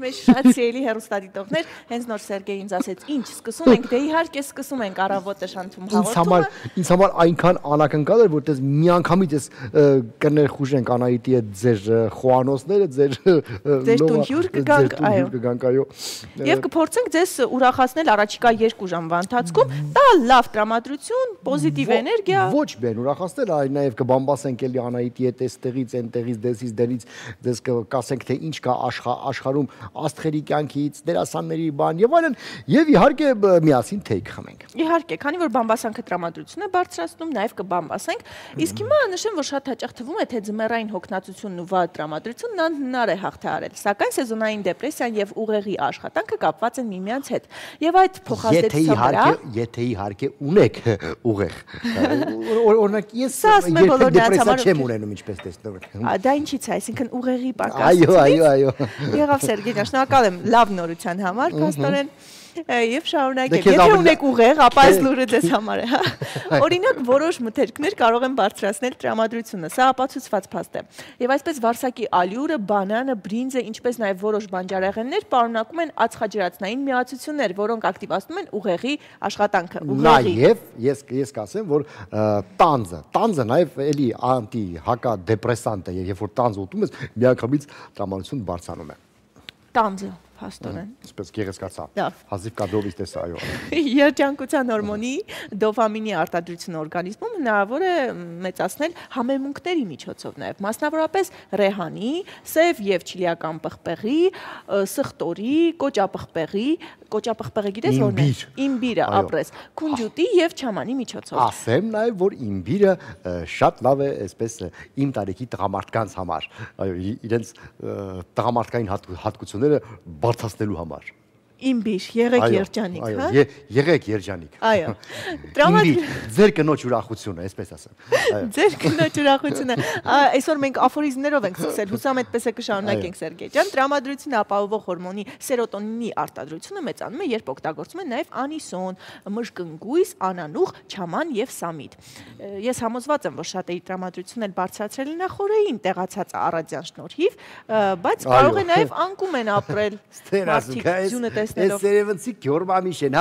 մեր շատ սիրելի հեռուստադիտողներ, հենց նոր Սերգեյ ինձ ասեց, ինչ սկսում ենք, դե իհարկե սկսում ենք առավոտը շանթում հաղորդումը։ Ինձ համար այնքան անակնկալ էր, որտեղ միանգամից ես կներխուժենք Անահիտի հետ ձեր խոհանոցները, ձեր տուն հյուր կգանք, այո։ Եվ կփորձենք ձեզ ուրախացնել առաջիկա 2 ժամվա ընթացքում, տալ լավ տրամադրություն, պոզիտիվ էներգիա։ Ոչ բեն ուրախացնել, այլ նաև կբամբասենք էլի Անահիտի հետ էստեղից, այնտեղից, դեսից, դենից, դες կասենք թե ինչ կա աշխարհում աստղերի կյանքից, դերասանների բան եւ այլն, եւ իհարկե միասին թեյք խմենք։ Իհարկե, քանի որ բամբասանքը տրամադրություն է բարձրացնում, նաև կբամբասենք, իսկ հիմա նշեմ, որ շատ հաճախ թվում է, թե ձմեռային հոգնածությունն ու վատ տրամադրությունն անհնար է հաղթահարել, սակայն սեզոնային դեպրեսիան եւ ուղեղի աշխատանքը կապված են միմյանց հետ։ Եվ այդ փոխազդեցության վրա, եթե իհարկե ունեք ուղեղ, օրինակ ես դեպրեսիա չեմ ունենում, ինչպես տեսնում եք։ Դա ինչի՞ց է, այսինքն ուղեղի պակաս։ Այո։ Եղավ Սերգեյ, շնորհակալ եմ լավ նորության համար, փաստորեն։ Եվ շարունակենք, եթե ունեք ուղեղ, ապա այս լուրը ձեզ համար է, հա։ Օրինակ, որոշ մթերքներ կարող են բարձրացնել տրամադրությունը, սա ապացուցված փաստ է։ Եվ այսպես վարսակի ալյուրը, բանանը, բրինձը, ինչպես նաև որոշ բանջարեղեններ պարունակում են ածխաջրածնային միացություններ, որոնք ակտիվացնում են ուղեղի աշխատանքը, ուղեղի։ Նաև ես կասեմ, որ տանձը նաև էլի անտի-հակադեպրեսանտ է, եւ երբ որ տանձ ուտում ես, միանգամից տրամադրությունը բարձրանում է։ Տանձը Փաստորեն։ Այսպես գեղեցկացա։ Հազիվ կադրովից տեսա, այո։ Երջանկության հորմոնի դոֆամինի արտադրությունը օրգանիզմում հնարավոր է մեծացնել համեմունքների միջոցով նաև, մասնավորապես ռեհանի, սև եւ չիլիական պղպեղի, սխտորի, կոճապղպեղի գիտես որն է։ Իմբիրը, ապրես, քունջուտի եւ չամանի միջոցով։ Ասեմ նաև, որ իմբիրը շատ լավ է, այսպես իմ տարիքի տղամարդկանց համար, այո, իրենց տղամարդկային հատկությունները բարձրացնելու համար։ Իմբիր, եղեք երջանիկ, հա։ Եղեք երջանիկ։ Այո։ Ձեր կնոջ ուրախությունը, այսպես ասեմ։ Ձեր կնոջ ուրախությունը։ Այսօր մենք աֆորիզմներով ենք սկսել, հուսամ այդպես է կշարունակենք Սերգեյ ջան։ Տրամադրությունը ապահովող հորմոնի սերոտոնինի արտադրությունը մեծանում է, երբ օգտագործում են նաև անիսոն, մշկնգույս, անանուխ, չաման եւ սամիտ։ Ես համոզված եմ, որ շատերի տրամադրությունն էլ բարձրացրել է նախորդին տեղացած առադյան շնորհիվ, բայց կարող է նաև անկում են ապրել։ Ես երևանցի գյորմամիշ են,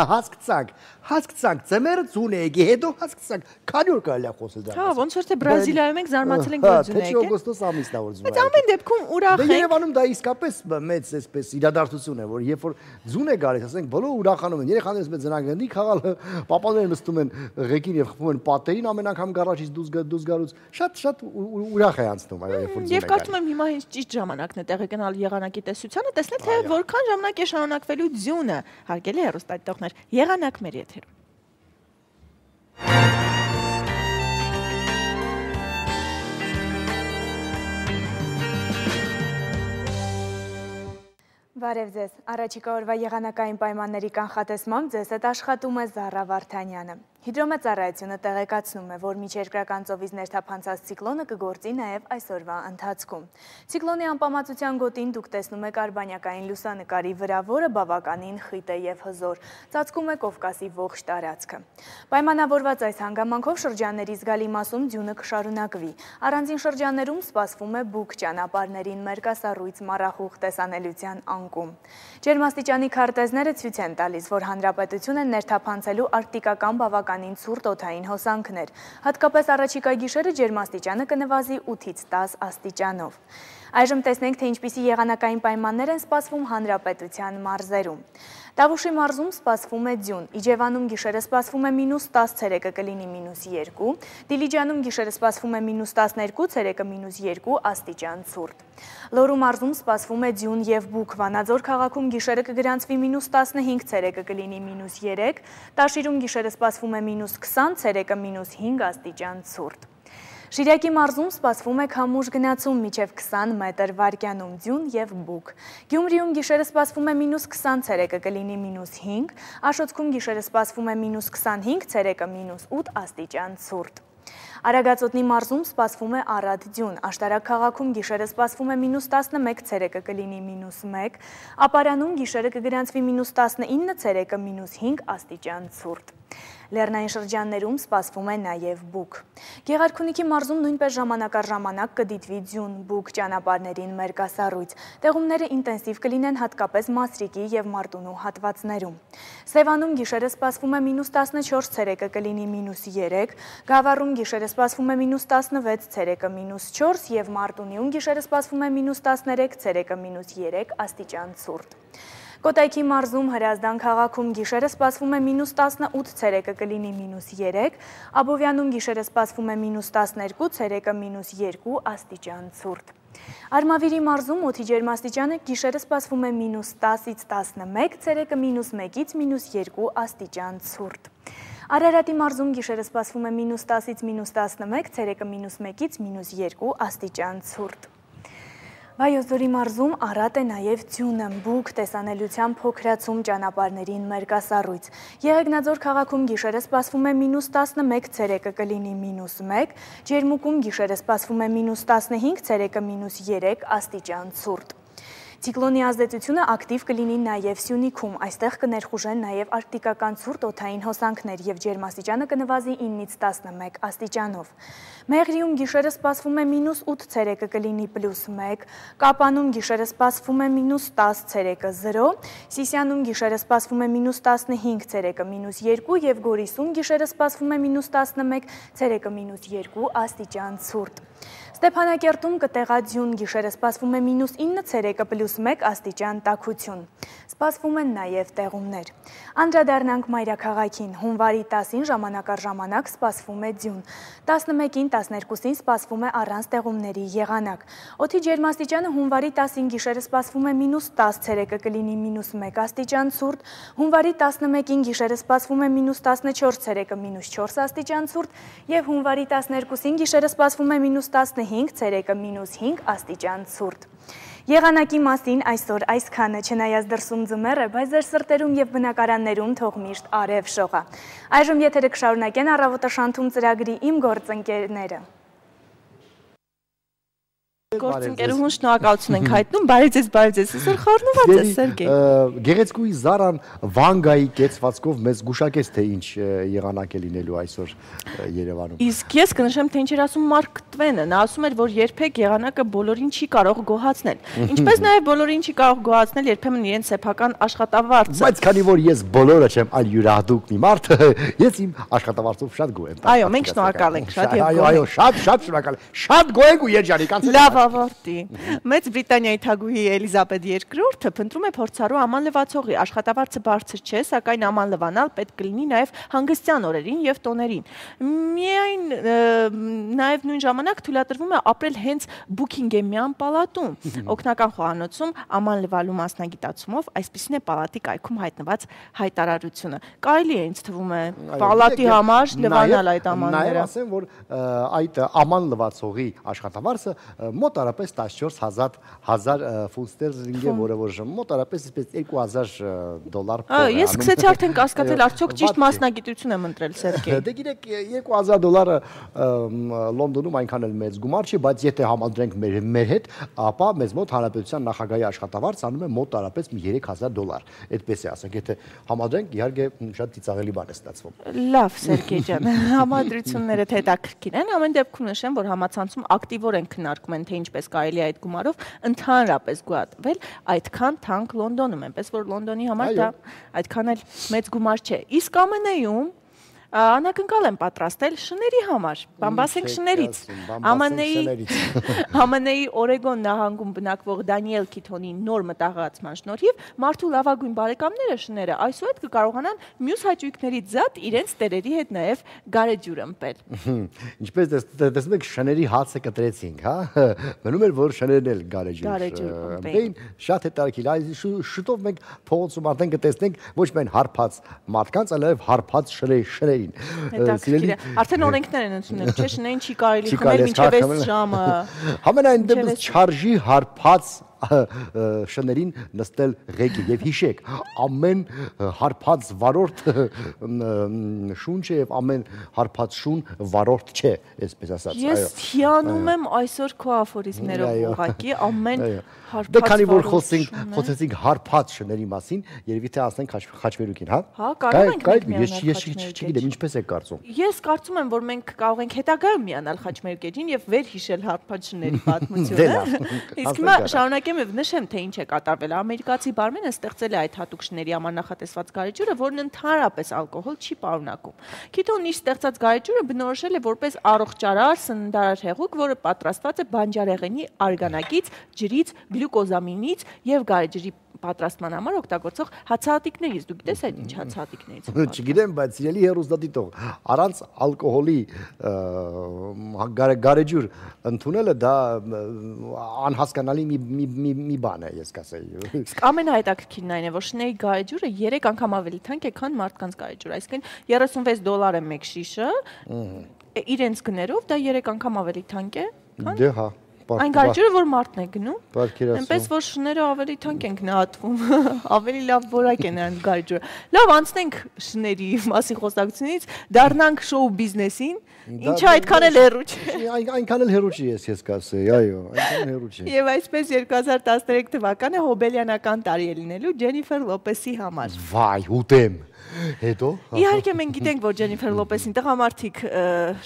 հասկցանք, ծեմերը ձուն է եկի, հետո հասկցանք, քանի օր կարելի է խոսել դրանից։ Հա, ոնց որ թե Բրազիլիայում ենք զարմացել ենք, որ ձուն է եկել։ Թե օգոստոս ամիսն է որ ձուն է եկել։ Բայց ամեն դեպքում ուրախ ենք։ Երևանում դա իսկապես մեծ այսպես իրադարձություն է, որ երբ որ ձուն է գալիս, ասենք բոլորը ուրախանում են, երեխաներս մեծ զնագնդի խաղալ, պապաները նստում են ղեկին եւ խփում են պատերին ամեն անգամ գարաժից դուրս գալուց, շատ ուրախ է անցնում, այո, երբ որ ձուն է գալիս։ Եվ կարծում եմ հիմա հենց ճիշտ ժամանակն է տեղի գնալ եղանակի տեսությանը, տեսնել թե որքան ժամանակ է շարունակվելու ձյունը, հարգելի հեռուստադիտողներ, եղանակ մեր եթերում։ Բարև ձեզ, առաջիկա օրվա եղանակային պայմանների կանխատեսմամբ ձեզ հետ աշխատում է Զառա Վարդանյանը։ Հիդրոմեծառայությունը տեղեկացնում է, որ միջերկրական ծովից ներթափանցած ցիկլոնը կգործի նաև այսօրվա ընթացքում։ Ցիկլոնի անպամացության գոտին դուք տեսնում եք արբանյակային լուսանկարի վրա, որը բավականին խիտ է եւ հզոր, ծածկում է Կովկասի ողջ տարածքը։ Պայմանավորված այս հանգամանքով շրջանների զգալի մասում ձյունը կշարունակվի։ Առանձին շրջաններում սպասվում է բուք ճանապարհներին մերկասառույց մառախուղ տեսանելիության անկում։ Ջերմաստիճանի քարտեզները ցույց են տալիս, որ հանրապետությունը ներթափանցելու արկտիկական բավականին ցուրտ օդային հոսանքներ, հատկապես առաջիկա գիշերը ջերմաստիճանը կնվազի 8-ից 10 աստիճանով։ Այժմ տեսնենք, թե ինչպիսի եղանակային պայմաններ են սպասվում հանրապետության մարզերում։ Տավուշի մարզում սպասվում է ձյուն, Իջևանում գիշերը սպասվում է -10, ցերեկը կլինի -2, Դիլիջանում գիշերը սպասվում է -12, ցերեկը -2 աստիճան ցուրտ։ Լոռու մարզում սպասվում է ձյուն եւ բուք, Վանաձոր քաղաքում գիշերը կգրանցվի -15, ցերեկը կլինի -3, Տաշիրում գիշերը սպասվում է -20, ցերեկը -5 աստիճան ցուրտ։ Շիրակի մարզում սպասվում է քամուշ գնացում մինչև 20 մետր վարկյանում ձյուն եւ բուք։ Գյումրիում գիշերը սպասվում է -20, ցերեկը կլինի -5, Աշոտսկում գիշերը սպասվում է -25, ցերեկը -8 աստիճան ցուրտ։ Արագածոտնի մարզում սպասվում է առատ ձյուն, Աշտարակ քաղաքում գիշերը սպասվում է -11, ցերեկը կլինի -1, Ապարանում գիշերը կգրանցվի -19, ցերեկը -5 աստիճան ցուրտ։ Լեռնային շրջաններում սպասվում է նաև բուք։ Գեղարքունիքի մարզում նույնպես ժամանակ առ ժամանակ կդիտվի ձյուն, բուք ճանապարհներին մերկասառույց։ Տեղումները ինտենսիվ կլինեն հատկապես Մասրիկի և Մարտունու հատվածներում։ Սևանում գիշերը սպասվում է -14, ցերեկը կլինի -3, Գավառում գիշերը սպասվում է -16, ցերեկը -4 և Մարտունիում գիշերը սպասվում է -13, ցերեկը -3 աստիճան ցուրտ։ Կոտայքի մարզում Հրազդան քաղաքում գիշերը սպասվում է -18, ցերեկը կլինի -3, Աբովյանում գիշերը սպասվում է -12, ցերեկը -2 աստիճան ցուրտ։ Արմավիրի մարզում օդի ջերմաստիճանը գիշերը սպասվում է -10-ից 11, ցերեկը -1-ից -2 աստիճան ցուրտ։ Արարատի մարզում գիշերը սպասվում է -10-ից -11, ցերեկը -1-ից -2 աստիճան ցուրտ։ Վայոց ձորի մարզում առատ է նաև ձյունը, բուք, տեսանելիության փոքրացում ճանապարհներին մերկասառույց։ Եղեգնաձոր քաղաքում գիշերը սպասվում է -11, ցերեկը կլինի -1, Ջերմուկում գիշերը սպասվում է -15, ցերեկը -3 աստիճան ցուրտ։ Ցիկլոնի ազդեցությունը ակտիվ կլինի նաև Սյունիքում, այստեղ կներխուժեն նաև արկտիկական ցուրտ օդային հոսանքներ և ջերմաստիճանը կնվազի 9-ից 11 աստիճանով։ Մեղրիում գիշերը սպասվում է -8, ցերեկը կլինի +1, Կապանում գիշերը սպասվում է -10, ցերեկը 0, Սիսիանում գիշերը սպասվում է -15, ցերեկը -2 և Գորիսում գիշերը սպասվում է -11, ցերեկը -2 աստիճան ցուրտ։ Ստեփանակերտում կտեղաձյուն գիշերը սպասվում է -9, ցերեկը +1 աստիճան տաքություն։ Սպասվում են նաև տեղումներ։ Անդրադառնանք մայրաքաղաքին, հունվարի 10-ին ժամանակ առ ժամանակ սպասվում է ձյուն, 11-ին 12-ին սպասվում է առանց տեղումների եղանակ։ Օդի ջերմաստիճանը հունվարի 10-ին գիշերը սպասվում է -10, ցերեկը կլինի -1 աստիճան ցուրտ, հունվարի 11-ին գիշերը սպասվում է -14, ցերեկը -4 աստիճան ցուրտ և հունվարի 12-ին գիշերը սպասվում է -15, ցերեկը -5 աստիճան ցուրտ։ Եղանակի մասին այսօր այսքանը, չնայած դրսում ձմեռ է, բայց ձեր սրտերում և բնակարաններում թող միշտ արև շողա։ Այժմ եթերը կշարունակեն Առավոտը շանթում ծրագրի իմ գործընկերները։ Գործընկերուհուն շնորհակալություն ենք հայտնում, բարի ձեզ, այսօր խառնված է Սերգեյ։ Գեղեցկուհի Զարան Վանգայի կեցվածքով մեզ գուշակեց, թե ինչ եղանակ է լինելու այսօր Երևանում։ Իսկ ես կնշեմ, թե ինչ էր ասում Մարկ Տվենը, նա ասում էր, որ երբեք եղանակը բոլորին չի կարող գոհացնել։ Ինչպես նաև բոլորին չի կարող գոհացնել երբեմն իրենց սեփական աշխատավարձը։ Բայց քանի որ ես բոլորը չեմ, այլ յուրահատուկ մի մարդ, ես իմ աշխատավարձով շատ գոհ եմ։ Այո, մենք շնորհակալ ենք շատ եւ այո, շատ շնորհակալ եմ։ Շատ գոհ ենք ու երջանիկ անցել։ Ավարտի։ Մեծ Բրիտանիայի թագուհի Էլիզաբեթ II-ը փնտրում է փորձառու աման լվացողի, աշխատավարձը բարձր չէ, սակայն աման լվանալ պետք կլինի նաև հանգստյան օրերին եւ տոներին։ Միայն նաև նույն ժամանակ թույլատրվում է ապրել հենց Բուքինգեմյան պալատում։ Օգնական խոհանոցում աման լվալու մասնագիտացումով այսպիսին է պալատի կայքում հայտնված հայտարարությունը։ Կարելի է ինձ թվում է պալատի համար լվանալ այդ ամանները։ Նաև ասեմ, որ այդ աման լվացողի աշխատավարձը մոտարապես 14,000 ֆունտ ստերլինգ է, որը որ մոտարապես $2000 փող է։ Ես սկսեցի արդեն կասկածել, արդյոք ճիշտ մասնագիտություն եմ ընտրել Սերգեյ։ Դե գիտեք, $2000 Լոնդոնում այնքան էլ մեծ գումար չի, բայց եթե համադրենք մեր հետ, ապա մեզ մոտ հանրապետության նախագահի աշխատավարձ անում է մոտարապես $3000։ Այդպես է ասենք, եթե համադրենք, իհարկե շատ ծիծաղելի բան է ստացվում։ Լավ, Սերգեյ ջան, համադրությունները հետաքրքիր են, ամեն դեպքում նշեմ, որ համացանցում ակտիվորեն քննարկում են, թե ինչպես կարելի է այդ գումարով ընդհանրապես գոյատևել այդքան թանկ Լոնդոնում, այնպես որ Լոնդոնի համար դա այդքան էլ մեծ գումար չէ։ Իսկ ԱՄՆ-ում անակնկալ են պատրաստել շների համար, բամբասենք շներից։ ԱՄՆ-ի Օրեգոն նահանգում բնակվող Դանիել Քիթոնի նոր մտահղացման շնորհիվ մարդու լավագույն բարեկամները շները այսուհետ կկարողանան մյուս հաճույքներից զատ իրենց տերերի հետ նաև գարեջուր ըմպել։ Ինչպես տեսնում եք, շների հացը կտրեցինք, հա։ Մնում էր, որ շներն էլ գարեջուր ըմպեին, շատ հետաքրքիր։ Շուտով մենք փողոցում արդեն կտեսնենք ոչ միայն հարբած մարդկանց, այլ նաև հարբած շների։ Արդեն օրենքներ են ընդունել, չէ՞, շներին չի կարելի խմել մինչև այս ժամը։ Համենայն դեպս չարժի հարբած շներին նստել ղեկի եւ հիշեք, ամեն հարբած վարորդ շունչ է եւ ամեն հարբած շուն վարորդ չէ, այսպես ասած։ Ես հիանում եմ այսօր քո աֆորիզմներով ուղղակի ամեն հարբած Դե քանի որ խոսեցինք հարբած շների մասին, երևի թե ասենք խաչմերուկին, հա։ Հա, կարող ենք միանալ Ես չգիտեմ, ինչպես եք կարծում։ Ես կարծում եմ, որ մենք կարող ենք հետագայում միանալ խաչմերուկին եւ վերհիշել հարբած շների պատմությունը։ Իսկ հիմա շարունակեմ եւ նշեմ, թե ինչ է կատարվել։ Ամերիկացի բարմենը ստեղծել է այդ հատուկ շների համար նախատեսված գարեջուրը, որն ընդհանրապես ալկոհոլ չի պարունակում։ Քիթոն իր ստեղծած գարեջուրը բնորոշել է որպես առողջարար սննդարար հեղուկ, որը պատրաստված է բանջարեղենի արգանագից, ջրից, գլյուկոզամինից եւ գարեջրի պատրաստման համար օգտագործող հացահատիկներից։ Դու գիտես այդ ինչ հացահատիկներից են։ Չգիտեմ, բայց սիրելի հեռուստադիտող, առանց ալկոհոլի գարեջուր ընդունելը դա անհասկանալի մի բան է, ես կասեի։ Իսկ ամենահետաքրքիրն այն է, որ շների գարեջուրը 3 անգամ ավելի թանկ է, քան մարդկանց գարեջուրը, այսինքն $36 է մեկ շիշը, իրենց գներով դա 3 անգամ ավելի թանկ է, քան Դե հա այն գարեջուրը, որ մարդն է գնում, Պատկերացրու։ այնպես որ շները ավելի թանկ են գնահատվում, ավելի լավ որակ է նրանց գարեջուրը։ Լավ, անցնենք շների մասին խոսակցությունից, դառնանք շոու բիզնեսին, ինչը այդքան էլ հեռու չէ։ Այնքան էլ հեռու չի, ես կասեի, այո, այնքան հեռու չի։ Եվ այսպես 2013 թվականը հոբելյանական տարի է լինելու Ջենիֆեր Լոպեսի համար։ Վայ, ուտեմ։ Հետո Իհարկե մենք գիտենք, որ Ջենիֆեր Լոպեսին տղամարդիկ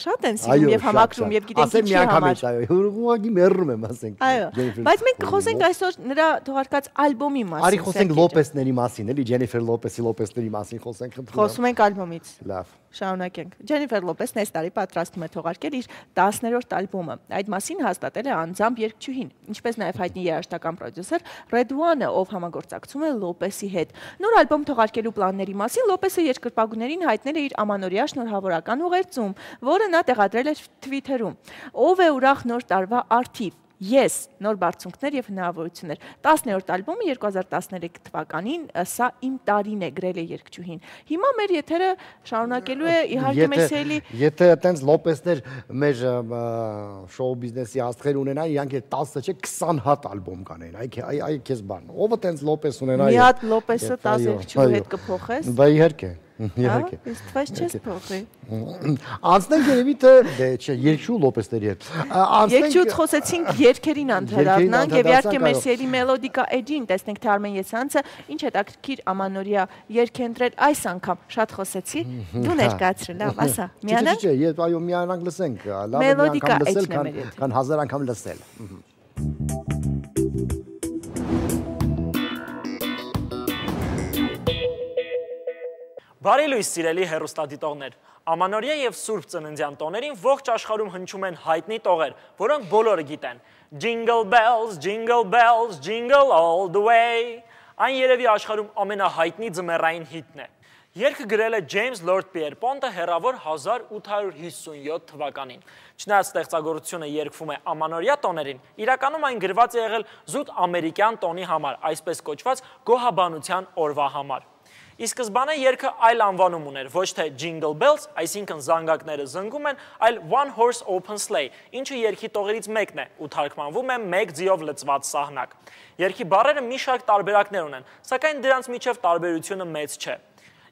շատ են սիրում եւ համակրում եւ գիտենք ինչի համար։ Այո, ուղղակի մեռնում եմ, ասենք։ Այո, բայց մենք կխոսենք այսօր նրա թողարկած ալբոմի մասին։ Արի խոսենք Լոպեսների մասին, էլի Ջենիֆեր Լոպեսների մասին խոսենք, խնդրում եմ։ Խոսում ենք ալբոմից։ Լավ։ Շարունակենք։ Ջենիֆեր Լոպեսն այս տարի պատրաստում է թողարկել իր 10-րդ ալբոմը։ Այդ մասին հաստատել է անձամբ երգչուհին, ինչպես նաև հայտնի երաժշտական պրոդյուսեր Ռեդուանը, ով համագործակցում է Լոպեսի հետ։ Նոր ալբոմ թողարկելու պլանների մասին Լոպեսը երկրպագուներին հայտնել է իր ամանորյա շնորհավորական ուղերձում, որը նա տեղադրել է Twitter-ում։ Ով է ուրախ նոր տարվա արդիվ։ Ես, նոր բարձունքներ եւ հնարավորություններ։ 10-րդ ալբոմը 2013 թվականին սա իմ տարին է, գրել է երգչուհին։ Հիմա մեր եթերը շարունակելու է իհարկե մեր սիրելի Եթե այտենց Լոպեսներ մեր շոու բիզնեսի աստղեր ունենան, իրանք 10 չէ 20 հատ ալբոմ կանեն։ Այ քեզ բան։ Ով այտենց Լոպես ունենա։ մի հատ Լոպեսը 10 երգչուհու հետ կփոխես։ Բա իհարկե։ Իհարկե։ Իսկ թվայց չես փոխի։ Անցնենք երևի թե դե չէ, երկու Լոպեսների հետ։ Երկչուց խոսեցինք երգերին անդրադառնանք եւ իհարկե մեր սիրելի մելոդիկա էջին տեսնենք թե Արմեն Եսյանցը ինչ հետաքրքիր ամանորյա երգ է ընտրել այս անգամ։ Շատ խոսեցի, դու ներկայացրու, լավ, ասա։ Միանանք։ Չէ, ես այո միանանք լսենք, լավ է Մելոդիկա անգամ լսել, էջն է մեր հետ։ քան 1000 անգամ լսել։ Բարի լույս սիրելի հեռուստադիտողներ, ամանորյա եւ սուրբ ծննդյան տոներին ողջ աշխարհում հնչում են հայտնի տողեր, որոնք բոլորը գիտեն։ Jingle bells, jingle all the way։ Այն երևի աշխարհում ամենահայտնի ձմեռային հիթն է։ Երգը գրել է Ջեյմս Լորդ Պիերպոնտը հեռավոր 1857 թվականին։ Չնայած ստեղծագործությունը երգվում է ամանորյա տոներին, իրականում այն գրված է եղել զուտ ամերիկյան տոնի համար, այսպես կոչված գոհաբանության օրվա համար։ Ի սկզբանե երգը այլ անվանում ուներ, ոչ թե Jingle Bells, այսինքն զանգակները զնգում են, այլ One Horse Open Sleigh, ինչը երգի տողերից մեկն է ու թարգմանվում է մեկ ձիով լցված սահնակ։ Երգի բառերը մի շարք տարբերակներ ունեն, սակայն դրանց միջև տարբերությունը մեծ չէ։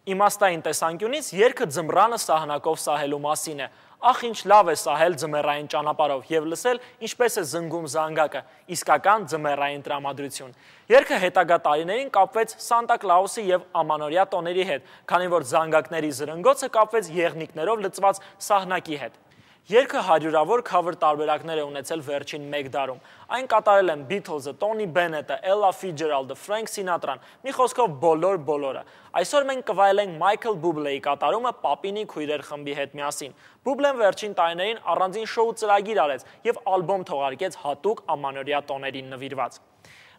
Իմաստային տեսանկյունից երգը ձմռանը սահնակով սահելու մասին է։ Ախ ինչ լավ է սահել ձմեռային ճանապարհով եւ լսել ինչպես է զնգում զանգակը, իսկական ձմեռային տրամադրություն։ Երգը հետագա տարիներին կապվեց Սանտա Կլաուսի եւ ամանորյա տոների հետ, քանի որ զանգակների զրնգոցը կապվեց եղնիկներով լցված սահնակի հետ։ Երգը հարյուրավոր քավր տարբերակներ է ունեցել վերջին 1 դարում։ Այն կատարել են Beatles-ը, Tony Bennett-ը, Ella Fitzgerald-ը, Frank Sinatra-ն, մի խոսքով բոլորը։ Այսօր մենք կվայելենք Michael Bublé-ի կատարումը Պապինի քույրեր խմբի հետ միասին։ Bublé-ն վերջին տարիներին առանձին շոու ծրագիր արեց եւ ալբոմ թողարկեց հատուկ ամանորյա տոներին նվիրված։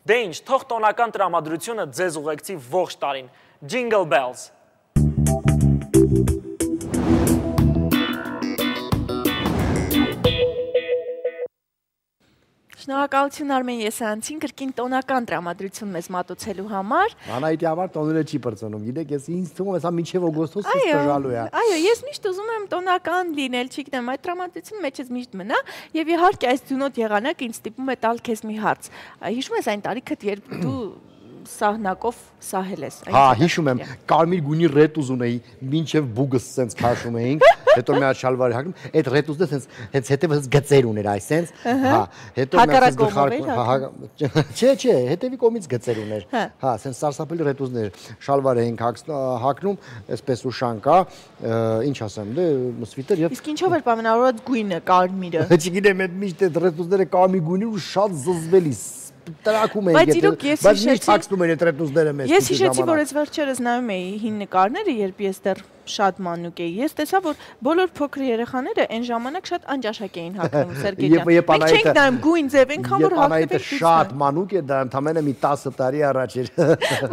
Դե ինչ, թող տոնական տրամադրությունը ձեզ ուղեկցի ողջ տարին։ Jingle Bells։ Շնորհակալություն Արմեն Եսայանցին կրկին տոնական տրամադրություն մեզ մատուցելու համար։ Անահիտի համար տոները չի բրծնում։ Գիտեք, ես ինձ թվում է, սա մինչև օգոստոս տժալու է։ Այո, ես միշտ ուզում եմ տոնական լինել, չգիտեմ, այդ տրամադրությունը մեջից միշտ մնա, եւ իհարկե այս ձյունոտ եղանակ ինձ ստիպում է տալ քեզ մի հարց։ Հիշում ես այն տարիքդ, երբ դու սահնակով սահել ես։ Հա, հիշում եմ, կարմիր գույնի ռետուզ ունեի, մինչև բուգս սենց քաշում էինք, հետո մի հատ շալվարի հագնում, այդ ռետուզը սենց հենց հետևից գծեր ուներ, այ սենց, հա, հետո մի հատ չէ, հետևի կողմից գծեր ուներ, հա, սենց սարսափելի ռետուզներ, շալվար էինք հագնում, այսպես ուշանկա, ինչ ասեմ, դե սվիտեր եւ Իսկ ինչով էր պայմանավորված գույնը, կարմիրը։ Չգիտեմ, այդ միշտ այդ ռետուզները կարմիր գույնի ու շատ զզվելի տրակում էին, բայց միշտ հագնում էին այդ ռետուզները մեզ։ Ես հիշեցի, որ այս վերջերս նայում էի հին նկարները, երբ ես դեռ շատ մանուկ էի։ Ես տեսա, որ բոլոր փոքր երեխաները այն ժամանակ շատ անճաշակ էին հագնում, Սերգեյ ջան։ Մենք չենք նայում գույն ձև, այնքան որ հագնում ենք։ Շատ մանուկ է, դա ընդամենը մի 10 տարի առաջ էր։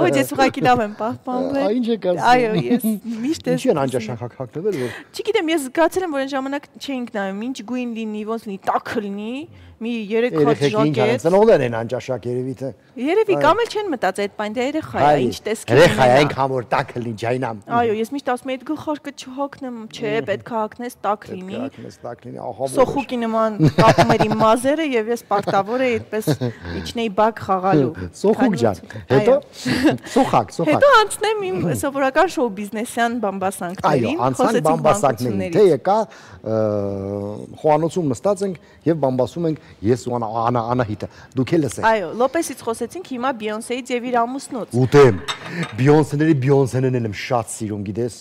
Ոչ, ես ուղղակի լավ եմ պահպանվել։ Ինչ է կարծում։ Այո, ես միշտ Ինչի են անճաշակ հագնվել որ։ Չգիտեմ, ես զգացել եմ, որ այն ժամանակ չէինք նայում, ինչ գույն լինի, ոնց լինի, տաք լինի, մի 3 հատ ժակետ։ Ծնողներ են անճաշակ երևի թե։ Երևի կամ էլ չեն մտածել այդ բան, դե երեխա է, ինչ տեսքի։ Երեխա է, այնքան որ տաք լինի, ջայնամ։ Այո, ես միշտ ասում եմ, այդ գլխարկը չհոգնեմ, չէ, պետք է հագնես տաք լինի։ Հագնես տաք լինի, ահա։ Սոխուկի նման կապում էր իմ մազերը եւ ես պարտավոր էի այդպես իջնեի բակ խաղալու։ Սոխուկ ջան։ Հետո սոխակ։ Հետո անցնեմ իմ սովորական շոու բիզնեսյան բամբասանքներին։ Այո, անցանք բամբասանքներին։ Թե եկա խոհանոցում նստած ենք եւ բամբասում ենք ես ու Անահիտը։ Դուք էլ լսեք։ Այո, Լոպեսից խոսեցինք հիմա Բիոնսեից եւ իր ամուսնուց։ Ուտեմ։ Բիոնսեներն եմ շատ սիրում, գիտես։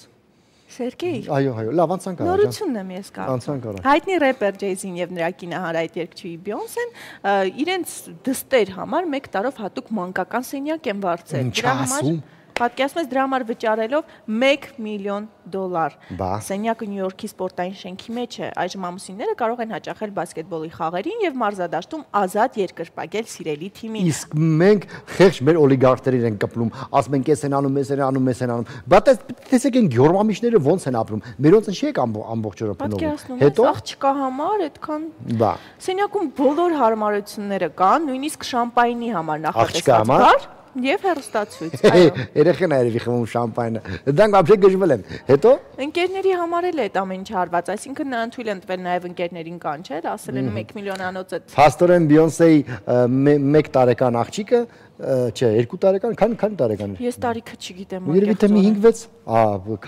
Սերգեյ։ Այո, լավ անցանք արա։ Նորությունն եմ ես կարծում։ Անցանք արա։ Հայտնի рэպեր Ջեյզին եւ նրա կինահարայտ երգչուհի Բիոնսեն իրենց դստեր համար 1 տարով հատուկ մանկական սենյակ են վարձել։ Դրա համար պատկերացնում ես դրա համար վճարելով $1 միլիոն։ Բա։ Սենյակը Նյու Յորքի սպորտային շենքի մեջ է։ Այժմ ամուսինները կարող են հաճախել բասկետբոլի խաղերին եւ մարզադաշտում ազատ երկրպագել սիրելի թիմին։ Իսկ մենք խեղճ մեր օլիգարխներին ենք կպնում, ասում ենք էս են անում, էս են անում, էս են անում։ Բայց տեսեք են գյորմամիշները ոնց են ապրում։ Մերոնց ինչի եք ամբողջ օրը փնովում։ Հետո աղջկա համար այդքան։ Բա։ Սենյակում բոլոր հարմարությունները կան, նույնիսկ շամպայնի համար նախատեսված բար։ Եվ հեռուստացույց, այո։ Երեխան այրվի խմում շամպայնը։ Դրանք ապշե գժվել են։ Հետո ընկերների համար էլ է այդ ամեն ինչ հարված, այսինքն նրան թույլ են տվել նաև ընկերներին կանչել, ասել են 1 միլիոնանոց է։ Փաստորեն Բիոնսեի 1 տարեկան աղջիկը, չէ, 2 տարեկան, քանի տարեկան է։ Ես տարիքը չգիտեմ։ Երևի թե մի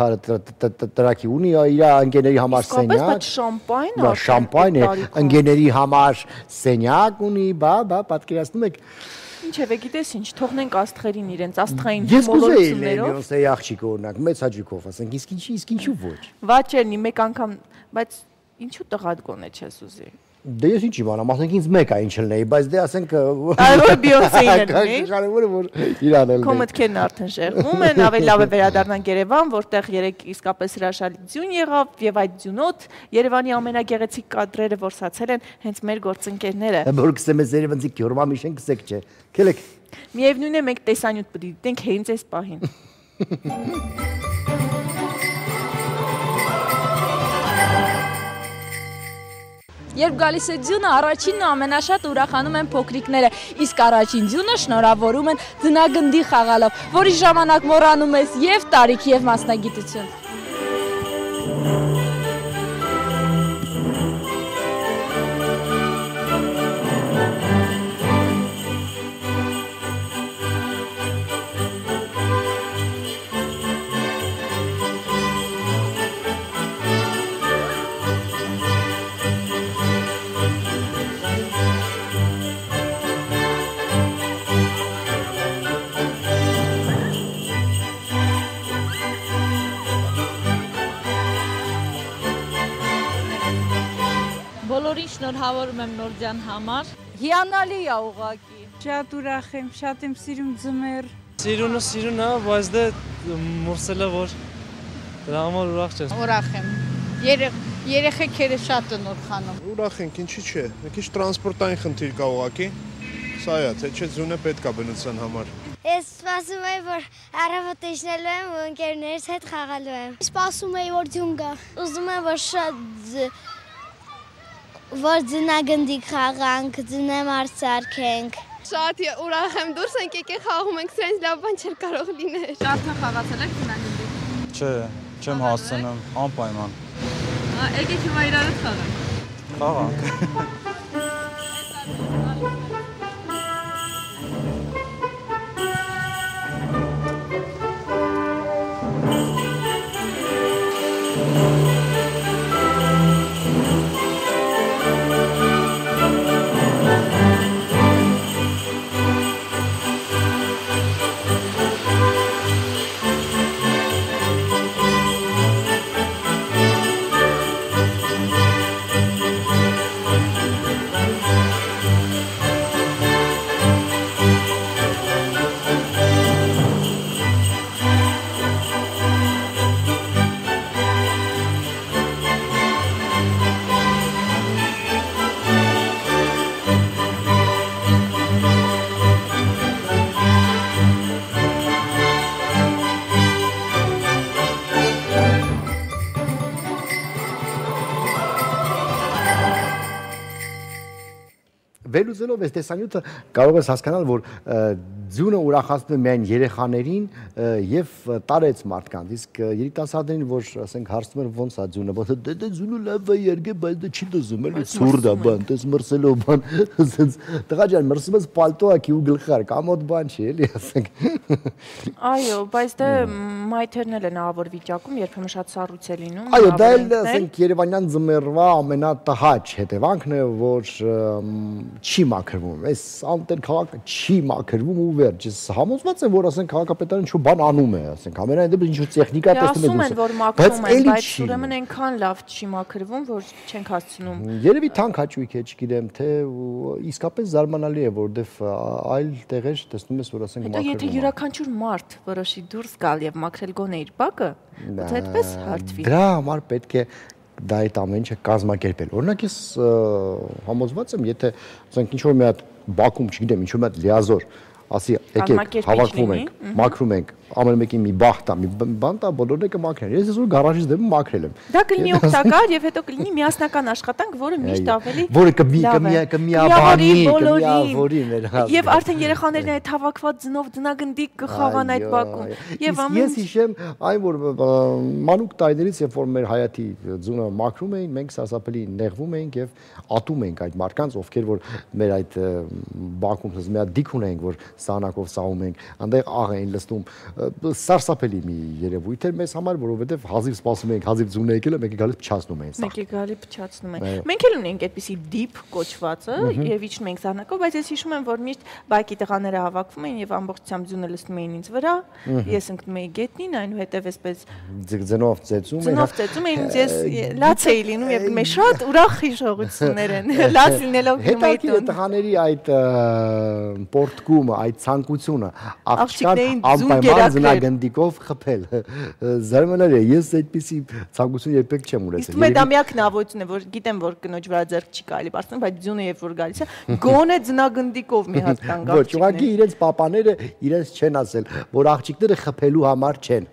5-6 տրակի ունի իր ընկերների համար սենյակ։ Բայց շամպայն է։ Շամպայն է, ընկերների համար սենյակ ունի, բա, պատկերացնում եք։ Ինչևէ, գիտես ինչ, թողնենք աստղերին իրենց աստղային մոլորություններով։ Ես կուզեի աղջիկը օրինակ մեծ հաճույքով ասենք, իսկ ինչու ոչ։ Վաճերնի մեկ անգամ, բայց ինչու տղատ գոնե չես ուզի։ Դե ես ինչ իմանամ, ասենք ինձ մեկ է ինչ լնեի, բայց դե ասենք այո Բիոնսեին է։ Կարևորը որ իրան էլ։ Քո մտքերն արդեն շեղվում են, ավելի լավ է վերադառնանք Երևան, որտեղ երեք իսկապես հրաշալի ձյուն եղավ եւ այդ ձյունոտ Երևանի ամենագեղեցիկ կադրերը որսացել են հենց մեր գործընկերները։ Որ կսեմ ես Երևանցի գյորմամիշ են կսեք չէ։ Քելեք։ Միևնույն է մենք տեսանյութ պիտի դիտենք հենց այս պահին։ Երբ գալիս է ձյունը, առաջինն ու ամենաշատ ուրախանում են փոքրիկները, իսկ առաջին ձյունը շնորհավորում են ձնագնդի խաղալով, որի ժամանակ մոռանում ես եւ տարիք եւ մասնագիտություն։ Բոլորին շնորհավորում եմ նոր ձյան համար։ Հիանալի է ուղղակի։ Շատ ուրախ եմ, շատ եմ սիրում ձմեռ։ Սիրուն է, բայց դե մրսել է որ դրա համար ուրախ չես։ Ուրախ եմ։ Երեխեքերը շատ են ուրախանում։ Ուրախ ենք, ինչի՞ չէ։ Մի քիչ տրանսպորտային խնդիր կա ուղղակի։ Սա է, թե չէ ձյունը պետք է բնության համար։ Ես սպասում եմ, որ առավոտ իջնելու եմ ու ընկերներիս հետ խաղալու եմ։ Սպասում եմ, որ ձյուն գա։ Ուզում եմ, որ շատ որ ձնագնդիկ խաղանք, ձնամարսարքենք։ Շատ ուրախ եմ, դուրս ենք եկել խաղում ենք, սրանց լավ բան չէր կարող լինել։ Արդեն խաղացել եք ձնագնդիկ։ Չէ, չեմ հասցնում, անպայման։ Եկեք հիմա իրար հետ խաղանք։ Խաղանք։ Վերլուծելով այս տեսանյութը կարող ես հասկանալ, որ ձյունը ուրախացնում է միայն երեխաներին եւ տարեց մարդկանց, իսկ երիտասարդներին, որ ասենք հարցնում են ոնց է ձյունը, ոնց դե ձյունը լավ է երգե, բայց դա չի դզում, էլի ցուրտ է բան, դες մրսելով բան, ասենց տղա ջան, մրսում ես պալտո ակի ու գլխար, կամոդ բան չի, էլի ասենք։ Այո, բայց դե մայթերն էլ են ավոր վիճակում, երբեմն շատ սառույց է լինում։ Այո, դա էլ ասենք Երևանյան ձմեռվա ամենատհաճ հետևանքն է, որ չի մաքրվում, այս անտեր քաղաքը չի մաքրվում ու վերջ, ես համոզված եմ, որ ասենք քաղաքապետարանը ինչ-որ բան անում է, ասենք ամենայն դեպս ինչ-որ տեխնիկա տեսնում են, որ մաքրում են, բայց ուրեմն այնքան լավ չի մաքրվում, որ չենք հասցնում։ Երևի թանկ հաճույք է, չգիտեմ, թե իսկապես զարմանալի է, որովհետև այլ տեղեր տեսնում ես, որ ասենք մաքրվում։ Հետո եթե յուրաքանչյուր մարդ որոշի դուրս գալ եւ մաքրել գոնե իր բակը, դա այդպես հարթվի։ Դրա համար պետք է դա այդ ամեն ինչը կազմակերպել։ Օրինակ ես համոզված եմ, եթե ասենք ինչ-որ մի հատ բակում, չգիտեմ, ինչ-որ մի հատ լիազոր, ասի եկեք հավաքվում ենք, մաքրում ենք, ամեն մեկին մի բախ տա, մի բան տա, բոլորն եկը մաքրեն։ Ես այսօր գարաժից դեպի մաքրել եմ։ Դա կլինի օգտակար եւ հետո կլինի միասնական աշխատանք, որը միշտ ավելի որը կմիաբանի եւ արդեն երեխաներն այդ հավաքված ձնով ձնագնդիկ կխաղան այդ բակում։ Եվ ես հիշեմ այն որ մանուկ տարիներից երբ որ մեր հայաթի ձունը մաքրում էին, մենք սարսափելի նեղվում էինք եւ ատում էինք այդ մարդկանց, ովքեր որ մեր այդ բակում ասես մի հատ դիք ունեինք, որ սահանակով սահում ենք, այնտեղ աղ էին լստում սարսափելի մի երևույթ էր մեզ համար, որովհետև հազիվ սպասում էինք, հազիվ ձունը եկել է, մեկը գալիս փչացնում էին սա։ Մեկը գալի փչացնում է։ Մենք էլ ունենք այդպիսի դիփ կոչվածը եւ իջնում ենք սահնակով, բայց ես հիշում եմ, որ միշտ բայկի տղաները հավաքվում էին եւ ամբողջությամբ ձյունը լցնում էին ինձ վրա, ես ընկնում էի գետնին, այնուհետեւ այսպես ձնով ծեծում էին, ես լաց էի լինում եւ մեզ շատ ուրախ հիշողություններ են։ Լաց լինելով գնում էի տուն։ Տղաների այդ պորտկումը, այդ ցանկությունը աղջկան անպայման ձնագնդիկով խփել։ Զարմանալի է, ես այդպիսի ցանկություն երբեք չեմ ունեցել։ Իսկ դա միակ նավոյթն է, որ գիտեմ, որ կնոջ վրա ձեռք չի կարելի բարձրացնել, բայց ձյունը երբ որ գալիս է, գոնե ձնագնդիկով մի հատ կանգ աղջիկները։ Ոչ, ուղղակի իրենց պապաները իրենց չեն ասել, որ աղջիկները խփելու համար չեն։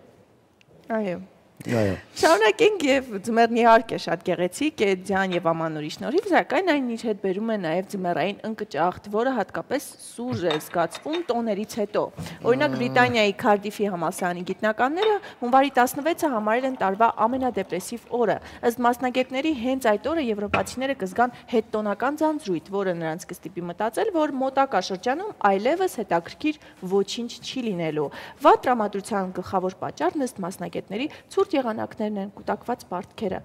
Այո։ Շարունակենք եւ ձմեռն իհարկե շատ գեղեցիկ է ձյան եւ ամանորի շնորհիվ, սակայն այն իր հետ բերում է նաեւ ձմեռային ընկճախտ, որը հատկապես սուր է զգացվում տոներից հետո։ Օրինակ Բրիտանիայի Քարդիֆի համալսարանի գիտնականները հունվարի 16-ը համարել են տարվա ամենադեպրեսիվ օրը։ Ըստ մասնագետների հենց այդ օրը եվրոպացիները կզգան հետտոնական ձանձրույթ, որը նրանց կստիպի մտածել, որ մոտակա շրջանում այլևս հետաքրքիր ոչինչ չի լինելու։ Վատ տրամադրության գլխավոր պատճառն ըստ մասնագետների եղանակներն են կուտակված պարտքերը։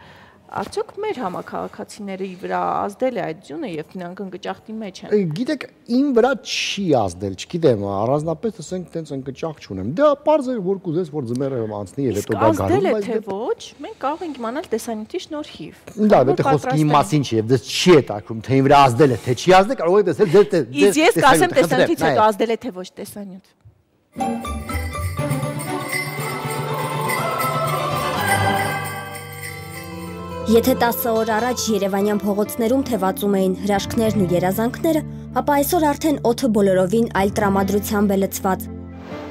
Արդյոք մեր համաքաղաքացիների վրա ազդել է այդ ձյունը եւ նրանք ընկճախտի մեջ են։ Գիտեք, իմ վրա չի ազդել, չգիտեմ, առանձնապես ասենք տենց ընկճախտ չունեմ։ Դա պարզ է, որ կուզես, որ ձմեռը անցնի եւ հետո դա գալու, բայց թե ոչ, մենք կարող ենք իմանալ տեսանյութի շնորհիվ։ Լավ, եթե խոսքը իմ մասին չի եւ դες չի է տակում, թե իմ վրա ազդել է, թե չի ազդել, կարող եք տեսնել ձեր Իսկ ես կասեմ տեսանյութից հետո ազդել է թե ոչ տեսանյութ։ Եթե 10 օր առաջ Երևանյան փողոցներում թևածում էին հրաշքներն ու երազանքները, ապա այսօր արդեն օդը բոլորովին այլ տրամադրությամբ է լցված։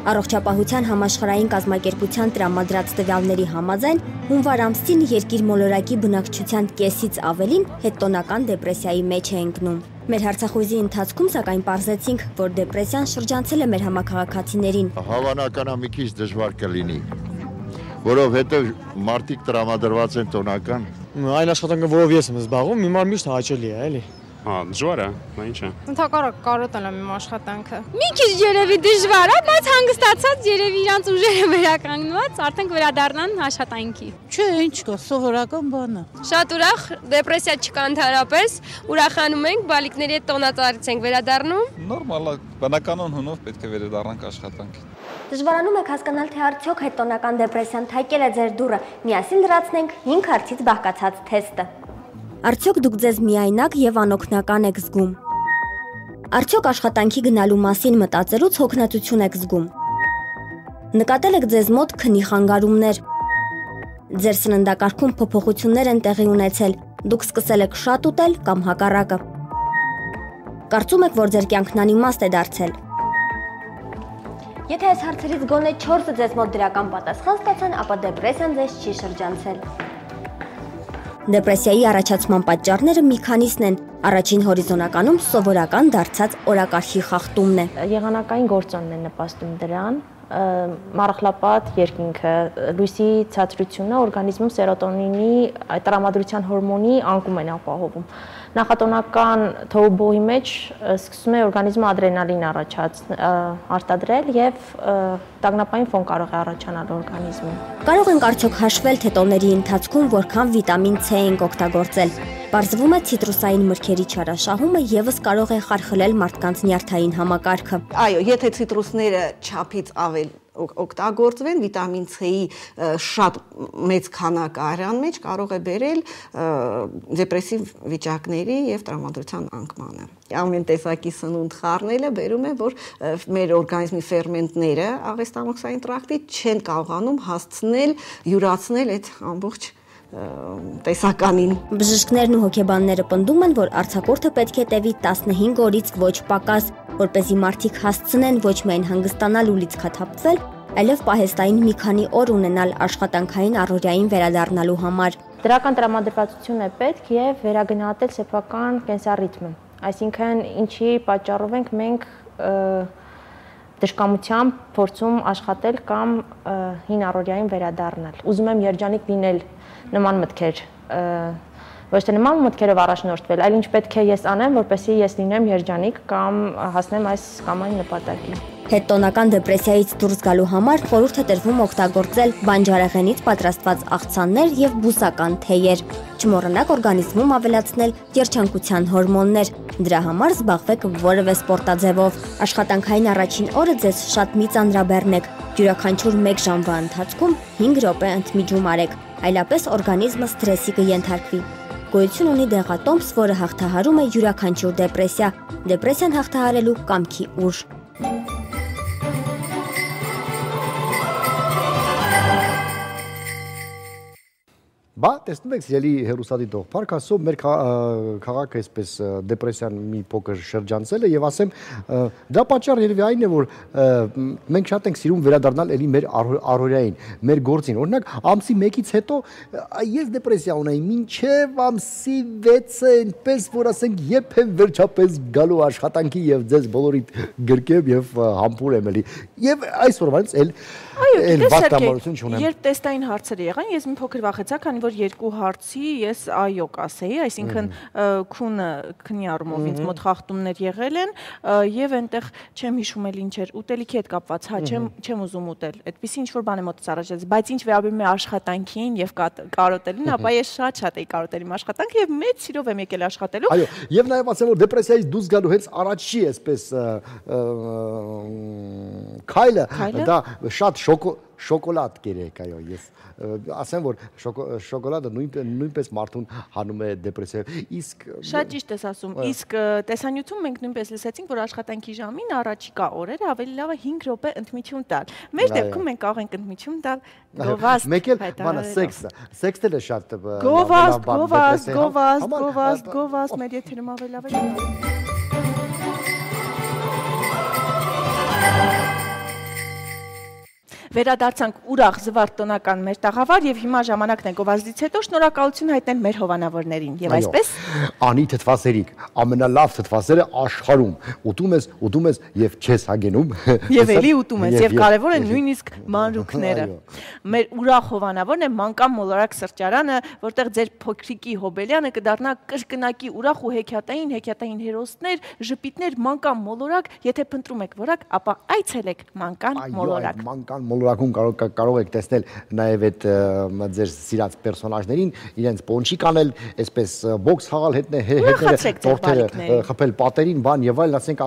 Առողջապահության համաշխարհային կազմակերպության տրամադրած տվյալների համաձայն հունվար ամսին երկիր մոլորակի բնակչության կեսից ավելին հետտոնական դեպրեսիայի մեջ է ընկնում։ Մեր հարցախույզի ընթացքում սակայն պարզեցինք, որ դեպրեսիան շրջանցել է մեր համակարգացիներին։ Հավանական է մի քիչ դժվար կլինի, որովհետև մարդիկ տրամադրված են տոնական։ Այն աշխատանքը, որով ես եմ զբաղվում, հիմա միշտ հաճելի է, էլի։ Դժվար է, նա ինչ է։ Ընդհակառակ կարոտել եմ իմ աշխատանքը։ Մի քիչ երևի դժվար է, բայց հանգստացած երևի իրանց ուժերը վերականգնված, արդեն կվերադառնան աշխատանքի։ Չէ, ինչ կա, սովորական բան է։ Շատ ուրախ, դեպրեսիա չկա ընդհանրապես, ուրախանում ենք, բալիկների հետ տոնածառից ենք վերադառնում։ Նորմալ է, բնականon հունով պետք է վերադառնանք աշխատանքին։ Դժվարանում եք հասկանալ, թե արդյոք հետտոնական դեպրեսիան թակել է ձեր դուռը։ Միասին լրացնենք 5 հարցից բաղկացած թեստը։ Արդյոք դուք ձեզ միայնակ եւ անօգնական եք զգում։ Արդյոք աշխատանքի գնալու մասին մտածելուց հոգնածություն եք զգում։ Նկատել եք ձեզ մոտ քնի խանգարումներ։ Ձեր սննդակարգում փոփոխություններ են տեղի ունեցել, դուք սկսել եք շատ ուտել կամ հակառակը։ Կարծում եք, որ ձեր կյանքն անիմաստ է դարձել։ Եթե այս հարցերից գոնե 4-ը ձեզ մոտ դրական պատասխան ստացան, ապա դեպրեսիան ձեզ չի շրջանցել։ Դեպրեսիայի առաջացման պատճառները մի քանիսն են։ Առաջին հորիզոնականում սովորական դարձած օրակարգի խախտումն է։ Եղանակային գործոնն է նպաստում դրան, մառախլապատ երկինքը, լույսի ցածրությունը օրգանիզմում սերոտոնինի տրամադրության հորմոնի անկում են ապահովում։ Նախատոնական թոուբոյի մեջ սկսում է օրգանիզմը ադրենալին արտադրել եւ տագնապային ֆոն կարող է առաջանալ օրգանիզմում։ Կարող ենք արդյոք հաշվել, թե տոների ընթացքում որքան վիտամին C ենք օգտագործել։ Պարզվում է ցիտրուսային մրգերի չարաշահումը եւս կարող է խարխլել մարդկանց նյարդային համակարգը։ Այո, եթե ցիտրուսները չափից ավել օգտագործվեն, վիտամին C-ի շատ մեծ քանակ արյան մեջ կարող է բերել դեպրեսիվ վիճակների եւ տրամադրության անկմանը։ Ամեն տեսակի սնունդ խառնելը բերում է, որ մեր օրգանիզմի ֆերմենտները աղեստամոքսային տրակտից չեն կարողանում հասցնել, յուրացնել այդ ամբողջ տեսականին։ Բժիշկներն ու հոգեբանները պնդում են, որ արձակուրդը պետք է տևի 15 օրից ոչ պակաս, որպեսզի մարդիկ հասցնեն ոչ միայն հանգստանալ ու լիցքաթափվել, այլև պահեստային մի քանի օր ունենալ աշխատանքային առօրյային վերադառնալու համար։ Դրական տրամադրվածություն է պետք եւ վերագնահատել սեփական կենսառիթմը։ Այսինքն, ինչի պատճառով ենք մենք դժկամությամբ փորձում աշխատել կամ հին առօրյային վերադառնալ։ Ուզում եմ երջանիկ լինել, նման մտքեր, ոչ թե նման մտքերով առաջնորդվել, այլ ինչ պետք է ես անեմ, որպեսզի ես լինեմ երջանիկ կամ հասնեմ այս կամ այն նպատակին։ Հետտոնական դեպրեսիայից դուրս գալու համար խորհուրդ է տրվում օգտագործել բանջարեղենից պատրաստված աղցաններ եւ բուսական թեյեր։ Չմոռանաք օրգանիզմում ավելացնել երջանկության հորմոններ։ Դրա համար զբաղվեք որևէ սպորտաձևով։ Աշխատանքային առաջին օրը ձեզ շատ մի ծանրաբեռնեք։ Յուրաքանչյուր 1 ժամվա ընթացքում 5 րոպե ընդմիջում արեք, այլապես օրգանիզմը սթրեսի կենթարկվի։ Գոյություն ունի դեղատոմս, որը հաղթահարում է յուրաքանչյուր դեպրեսիա։ Դեպրեսիան հաղթահարելու կամքի ուժ։ Բա տեսնում եք, սիրելի հեռուստադիտող, փառք Աստծո, մեր քաղաքը այսպես դեպրեսիան մի փոքր շրջանցել է եւ ասեմ, դրա պատճառը երևի այն է, որ մենք շատ ենք սիրում վերադառնալ էլի մեր առօրյային, մեր գործին։ Օրինակ, ամսի 1-ից հետո ես դեպրեսիա ունեի, մինչև ամսի 6-ը, այնպես որ ասենք, երբ եմ վերջապես գալու աշխատանքի եւ ձեզ բոլորիդ գրկեմ եւ համբուրեմ էլի։ Եւ այսօրվանից էլ վատամարություն չունեմ։ Երբ տեստային հարցերը եղան, ես մի փոքր վախեցա, քանի որ 2 հարցի ես այո կասեի, այսինքն քնի առումով ինձ մոտ խախտումներ եղել են եւ այնտեղ չեմ հիշում էլ ինչ էր, ուտելիքի հետ կապված, հա, չեմ ուզում ուտել։ Այդպեսի ինչ որ բան է մոտս առաջացել, բայց ինչ վերաբերում է աշխատանքին եւ կարոտելին, ապա ես շատ էի կարոտել իմ աշխատանքը եւ մեծ սիրով եմ եկել աշխատելու։ Այո, եւ նաեւ ասեմ, որ դեպրեսիայից դուրս գալու հենց առաջի այսպես քայլը դա շատ շոկոլադ կերեք, այո, ես ասեմ, որ շոկոլադը նույնպես մարդուն հանում է դեպրեսիայով։ Իսկ շատ ճիշտ ես ասում, իսկ տեսանյութում մենք նույնպես լսեցինք, որ աշխատանքի ժամին առաջիկա օրերը ավելի լավ է 5 րոպե ընդմիջում տալ։ Մեր դեպքում մենք կարող ենք ընդմիջում տալ գովազդ։ Մեկ էլ բանը սեքսն է շատ գովազդ մեր եթերում ավելի լավ է։ Վերադարձանք ուրախ զվարթ տոնական մեր տաղավար եւ հիմա ժամանակն է գովազդից հետո շնորհակալություն հայտնել մեր հովանավորներին եւ այսպես անի թթվասերիկ ամենալավ թթվասերը աշխարհում ուտում ես եւ չես հագենում եւ էլի ուտում ես եւ կարեւոր է նույնիսկ մանրուքները մեր ուրախ հովանավորն է Մանկան մոլորակ սրճարանը որտեղ ձեր փոքրիկի հոբելյանը կդառնա կրկնակի ուրախ ու հեքիաթային հերոսներ ժպիտներ Մանկան մոլորակ եթե փնտրում եք որակ ապա այցելեք Մանկան մոլորակ Մանկան մոլորակում կարող եք տեսնել նաեւ այդ ձեր սիրած պերսոնաժներին իրենց պոնչիկ անել այսպես բոքս խաղալ հետները տորթերը խփել պատերին բան եւ այլն ասենք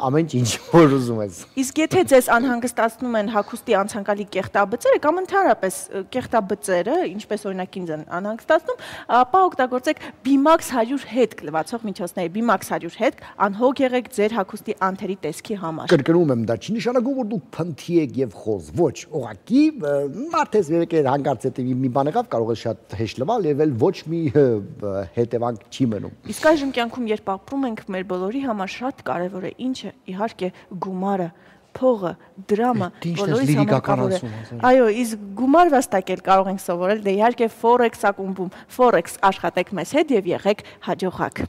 ամեն ինչ որ ուզում ես իսկ եթե ձեզ անհանգստացնում են հագուստի անցանկալի կեղտաբծերը կամ ընդհանրապես կեղտաբծերը ինչպես օրինակ ինձ են անհանգստացնում ապա օգտագործեք Bimax 100 հետք լվացող միջոցներ Bimax 100 հետք անհոգ եղեք ձեր հագուստի անթերի տեսքի համար կրկնում եմ դա չի նշանակում որ դուք փնթի եք եւ խոզ ոչ ուղղակի մարդես եկել հանգարց հետի մի բան եղավ կարող է շատ հեշտ լվալ եւ էլ ոչ մի հետևանք չի մնում իսկ այժմ կյանքում երբ ապրում ենք մեր բոլորի համար շատ կարեւոր է ինչը իհարկե գումարը փողը, դրամը, բոլորիս համար կարևոր է։ Այո, իսկ գումար վաստակել կարող ենք սովորել, դե իհարկե Forex ակումբում, Forex աշխատեք մեզ հետ եւ եղեք հաջողակ։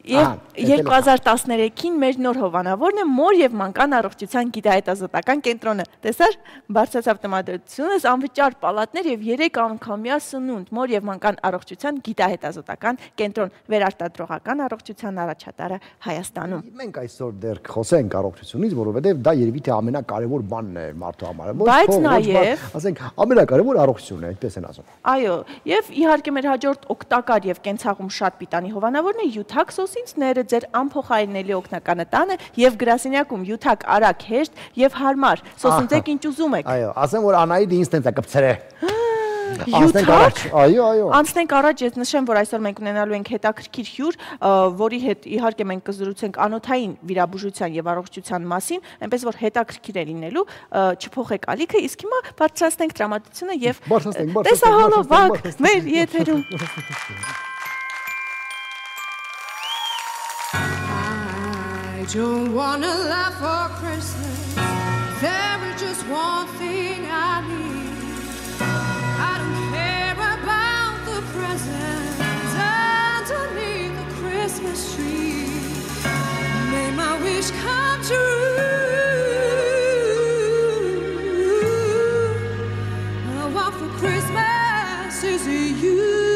Եվ 2013-ին մեր նոր հովանավորն է Մոր եւ Մանկան առողջության գիտահետազոտական կենտրոնը։ Տեսար, բարձրացավ տրամադրությունս, անվճար պալատներ եւ 3 անգամյա սնունդ Մոր եւ Մանկան առողջության գիտահետազոտական կենտրոն վերարտադրողական առողջության առաջատարը Հայաստանում։ Մենք այսօր դեռ խոսենք առողջությունից, որովհետեւ դա երևի թե ամենակարևոր բանն է մարդու համար։ Բայց նաեւ, ասենք, ամենակարևոր առողջությունն է, այդպես են ասում։ Այո, եւ իհարկե մեր հաջորդ օգտակար եւ կենցաղում շատ պիտանի հովանավորն է յութակ Սինցները ձեր անփոխարինելի օգնականը տանը եւ գրասենյակում յութակ արագ հեշտ եւ հարմար սոսնձեք ինչ ուզում եք այո ասեմ որ Անայդը ինձ տենց է կպցրել յութակ այո անցնենք առաջ ես նշեմ որ այսօր մենք ունենալու ենք հետաքրքիր հյուր որի հետ իհարկե մենք կզրուցենք անոթային վիրաբուժության եւ առողջության մասին այնպես որ հետաքրքիր է լինելու չփոխեք ալիքը իսկ հիմա բարձրացնենք տրամադրությունը եւ տեսահոլով վակ մեր եթերում I don't wanna laugh for Christmas. There is just one thing I need. I don't care about the presents underneath the Christmas tree. May my wish come true. I want for Christmas is you.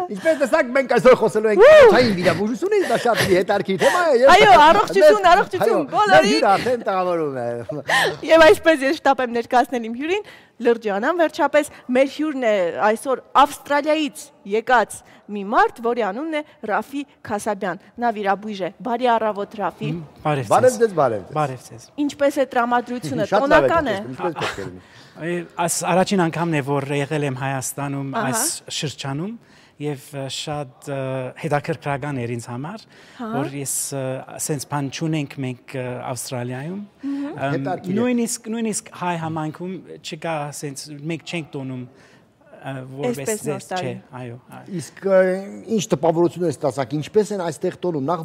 Ինչպես տեսակ մենք այսօր խոսելու ենք անոթային վիրաբուժությունից, դա շատ հետաքրքիր թեմա է։ Այո, առողջություն, բոլորի արդեն տաղավարում է։ Եվ այսպես ես շտապ եմ ներկայացնել իմ հյուրին, լրջանան վերջապես մեր հյուրն է այսօր Ավստրալիայից եկած մի մարդ, որի անունն է Ռաֆի Քասաբյան։ Նա վիրաբույժ է։ Բարի առավոտ Ռաֆի։ Բարև ձեզ, բարև ձեզ։ Ինչպես է տրամադրությունը, տոնական է։ Այս առաջին անգամն է, որ եղել եմ Հայաստանում այս շրջանում եւ շատ հետաքրքրական էր ինձ համար, որ ես sense բան չունենք մենք Ավստրալիայում։ Նույնիսկ հայ համայնքում չկա sense մենք չենք տոնում որպես չէ, այո։ Իսկ ինչ տպավորություն է ստացակ, ինչպես են այստեղ տոնում, նախ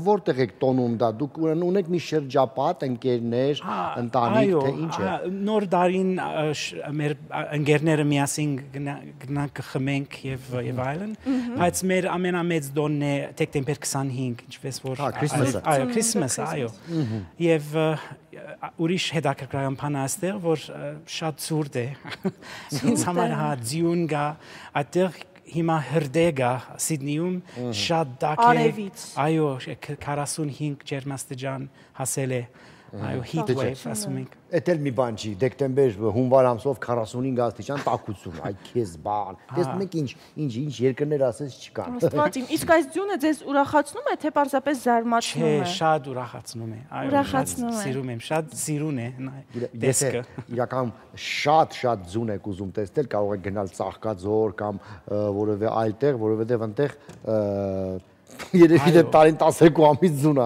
որտեղ եք տոնում դա, դուք ունեք մի շրջապատ, ընկերներ, ընտանիք, թե ինչ է։ Նոր դարին մեր ընկերները միասին գնանք կխմենք եւ այլն, բայց մեր ամենամեծ տոնն է դեկտեմբեր 25, ինչպես որ այո, Christmas, այո։ Եվ ուրիշ հետաքրքրական բան այստեղ, որ շատ ցուրտ է։ Ինձ համար ձյուն գա, այդտեղ հիմա հրդե գա Սիդնեյում շատ դակ է։ Այո, 45 ջերմաստիճան հասել է։ Այո, heat wave ասում ենք։ Էդ էլ մի բան չի, դեկտեմբեր հունվար ամսով 45 աստիճան տաքություն, այ քեզ բան։ Տեսնում եք ինչ երկրներ ասես չկան։ Աստված իմ, իսկ այս ձյունը ձեզ ուրախացնում է, թե պարզապես զարմացնում է։ Չէ, շատ ուրախացնում է։ Այո, սիրում եմ, շատ սիրուն է տեսքը։ Իրական շատ ձյուն եք ուզում տեսնել, կարող եք գնալ Ծաղկաձոր կամ որևէ այլ տեղ, որովհետև այնտեղ երևի դե տարին 12 ամիս ձուն է։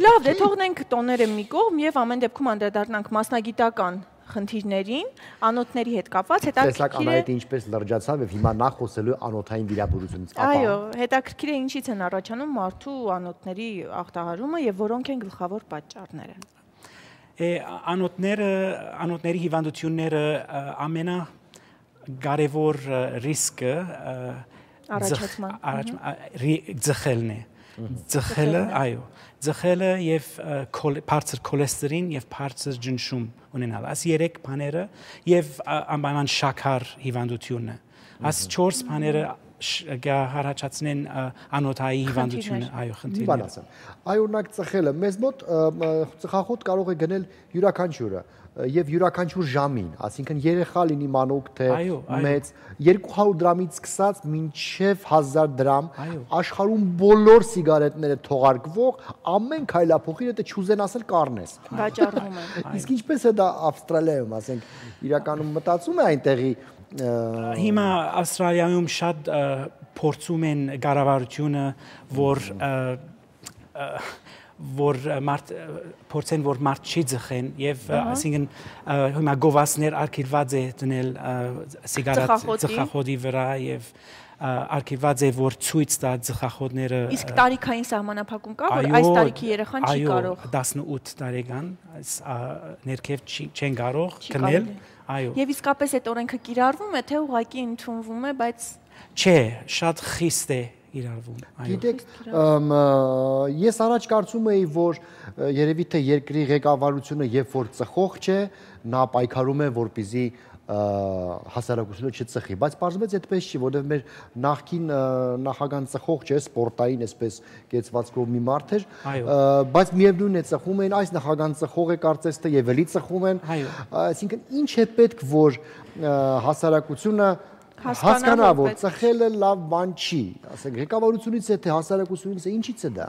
Լավ, դե թողնենք տոները մի կողմ եւ ամեն դեպքում անդրադառնանք մասնագիտական խնդիրներին, անոթների հետ կապված, հետաքրքիր է տեսակ ինչպես լրջացավ եւ հիմա նախ խոսելու անոթային վիրաբուժությունից։ Այո, հետաքրքիր է ինչից են առաջանում մարդու անոթների ախտահարումը եւ որոնք են գլխավոր պատճառները։ Անոթների հիվանդությունները ամենակարևոր ռիսկը ձխելն է, ձխելը, այո, ձխելը եւ բարձր քոլեստերին եւ բարձր ջնշում ունենալ, այս 3 բաները եւ անպայման շաքար հիվանդությունը, այս 4 բաները հարաճացնեն անոթայի հիվանդությունը, այո, խնդիրները։ Այո, օրինակ ծխելը, մեզ մոտ ծխախոտ կարող է գնել յուրաքանչյուրը եւ յուրաքանչյուր ժամին, այսինքն երեխա լինի մանուկ թե մեծ, 200 դրամից սկսած մինչև 1000 դրամ, աշխարհում բոլոր սիգարետները թողարկվող ամեն քայլափոխին դա չուզեն ասել կառնես։ Վաճառվում են։ Իսկ ինչպես է դա Ավստրալիայում, ասենք, իրականում մտածում է այնտեղի Հիմա Ավստրալիայում շատ փորձում են կառավարությունը, որ փորձեն որ մարդ չի ձխեն եւ այսինքն հիմա գովասներ արգելված է դնել սիգարետ ծխախոտի վրա եւ արգելված է որ ցույց տա ծխախոտները իսկ տարիքային սահմանափակում կա որ այս տարիքի երեխան չի կարող 18 տարեկան ներքև չեն կարող գնել այո եւ իսկապես այդ օրենքը կիրառվում է թե ուղղակի ընդունվում է բայց չէ շատ խիստ է իրարվում։ Գիտեք, ես առաջ կարծում էի, որ երևի թե երկրի ղեկավարությունը երբ որ ծխող չէ, նա պայքարում է, որպեսզի հասարակությունը չծխի, բայց պարզվեց այդպես չի, որովհետև մեր նախկին նախագահան ծխող չէ, սպորտային այսպես կեցվածքով մի մարդ էր, բայց միևնույն է ծխում էին, այս նախագահան ծխող է կարծես թե եւ էլի ծխում են, այսինքն ինչ է պետք, որ հասարակությունը հասկանա, որ ծխելը լավ բան չի, ասենք ղեկավարությունից է թե հասարակությունից է, ինչից է դա։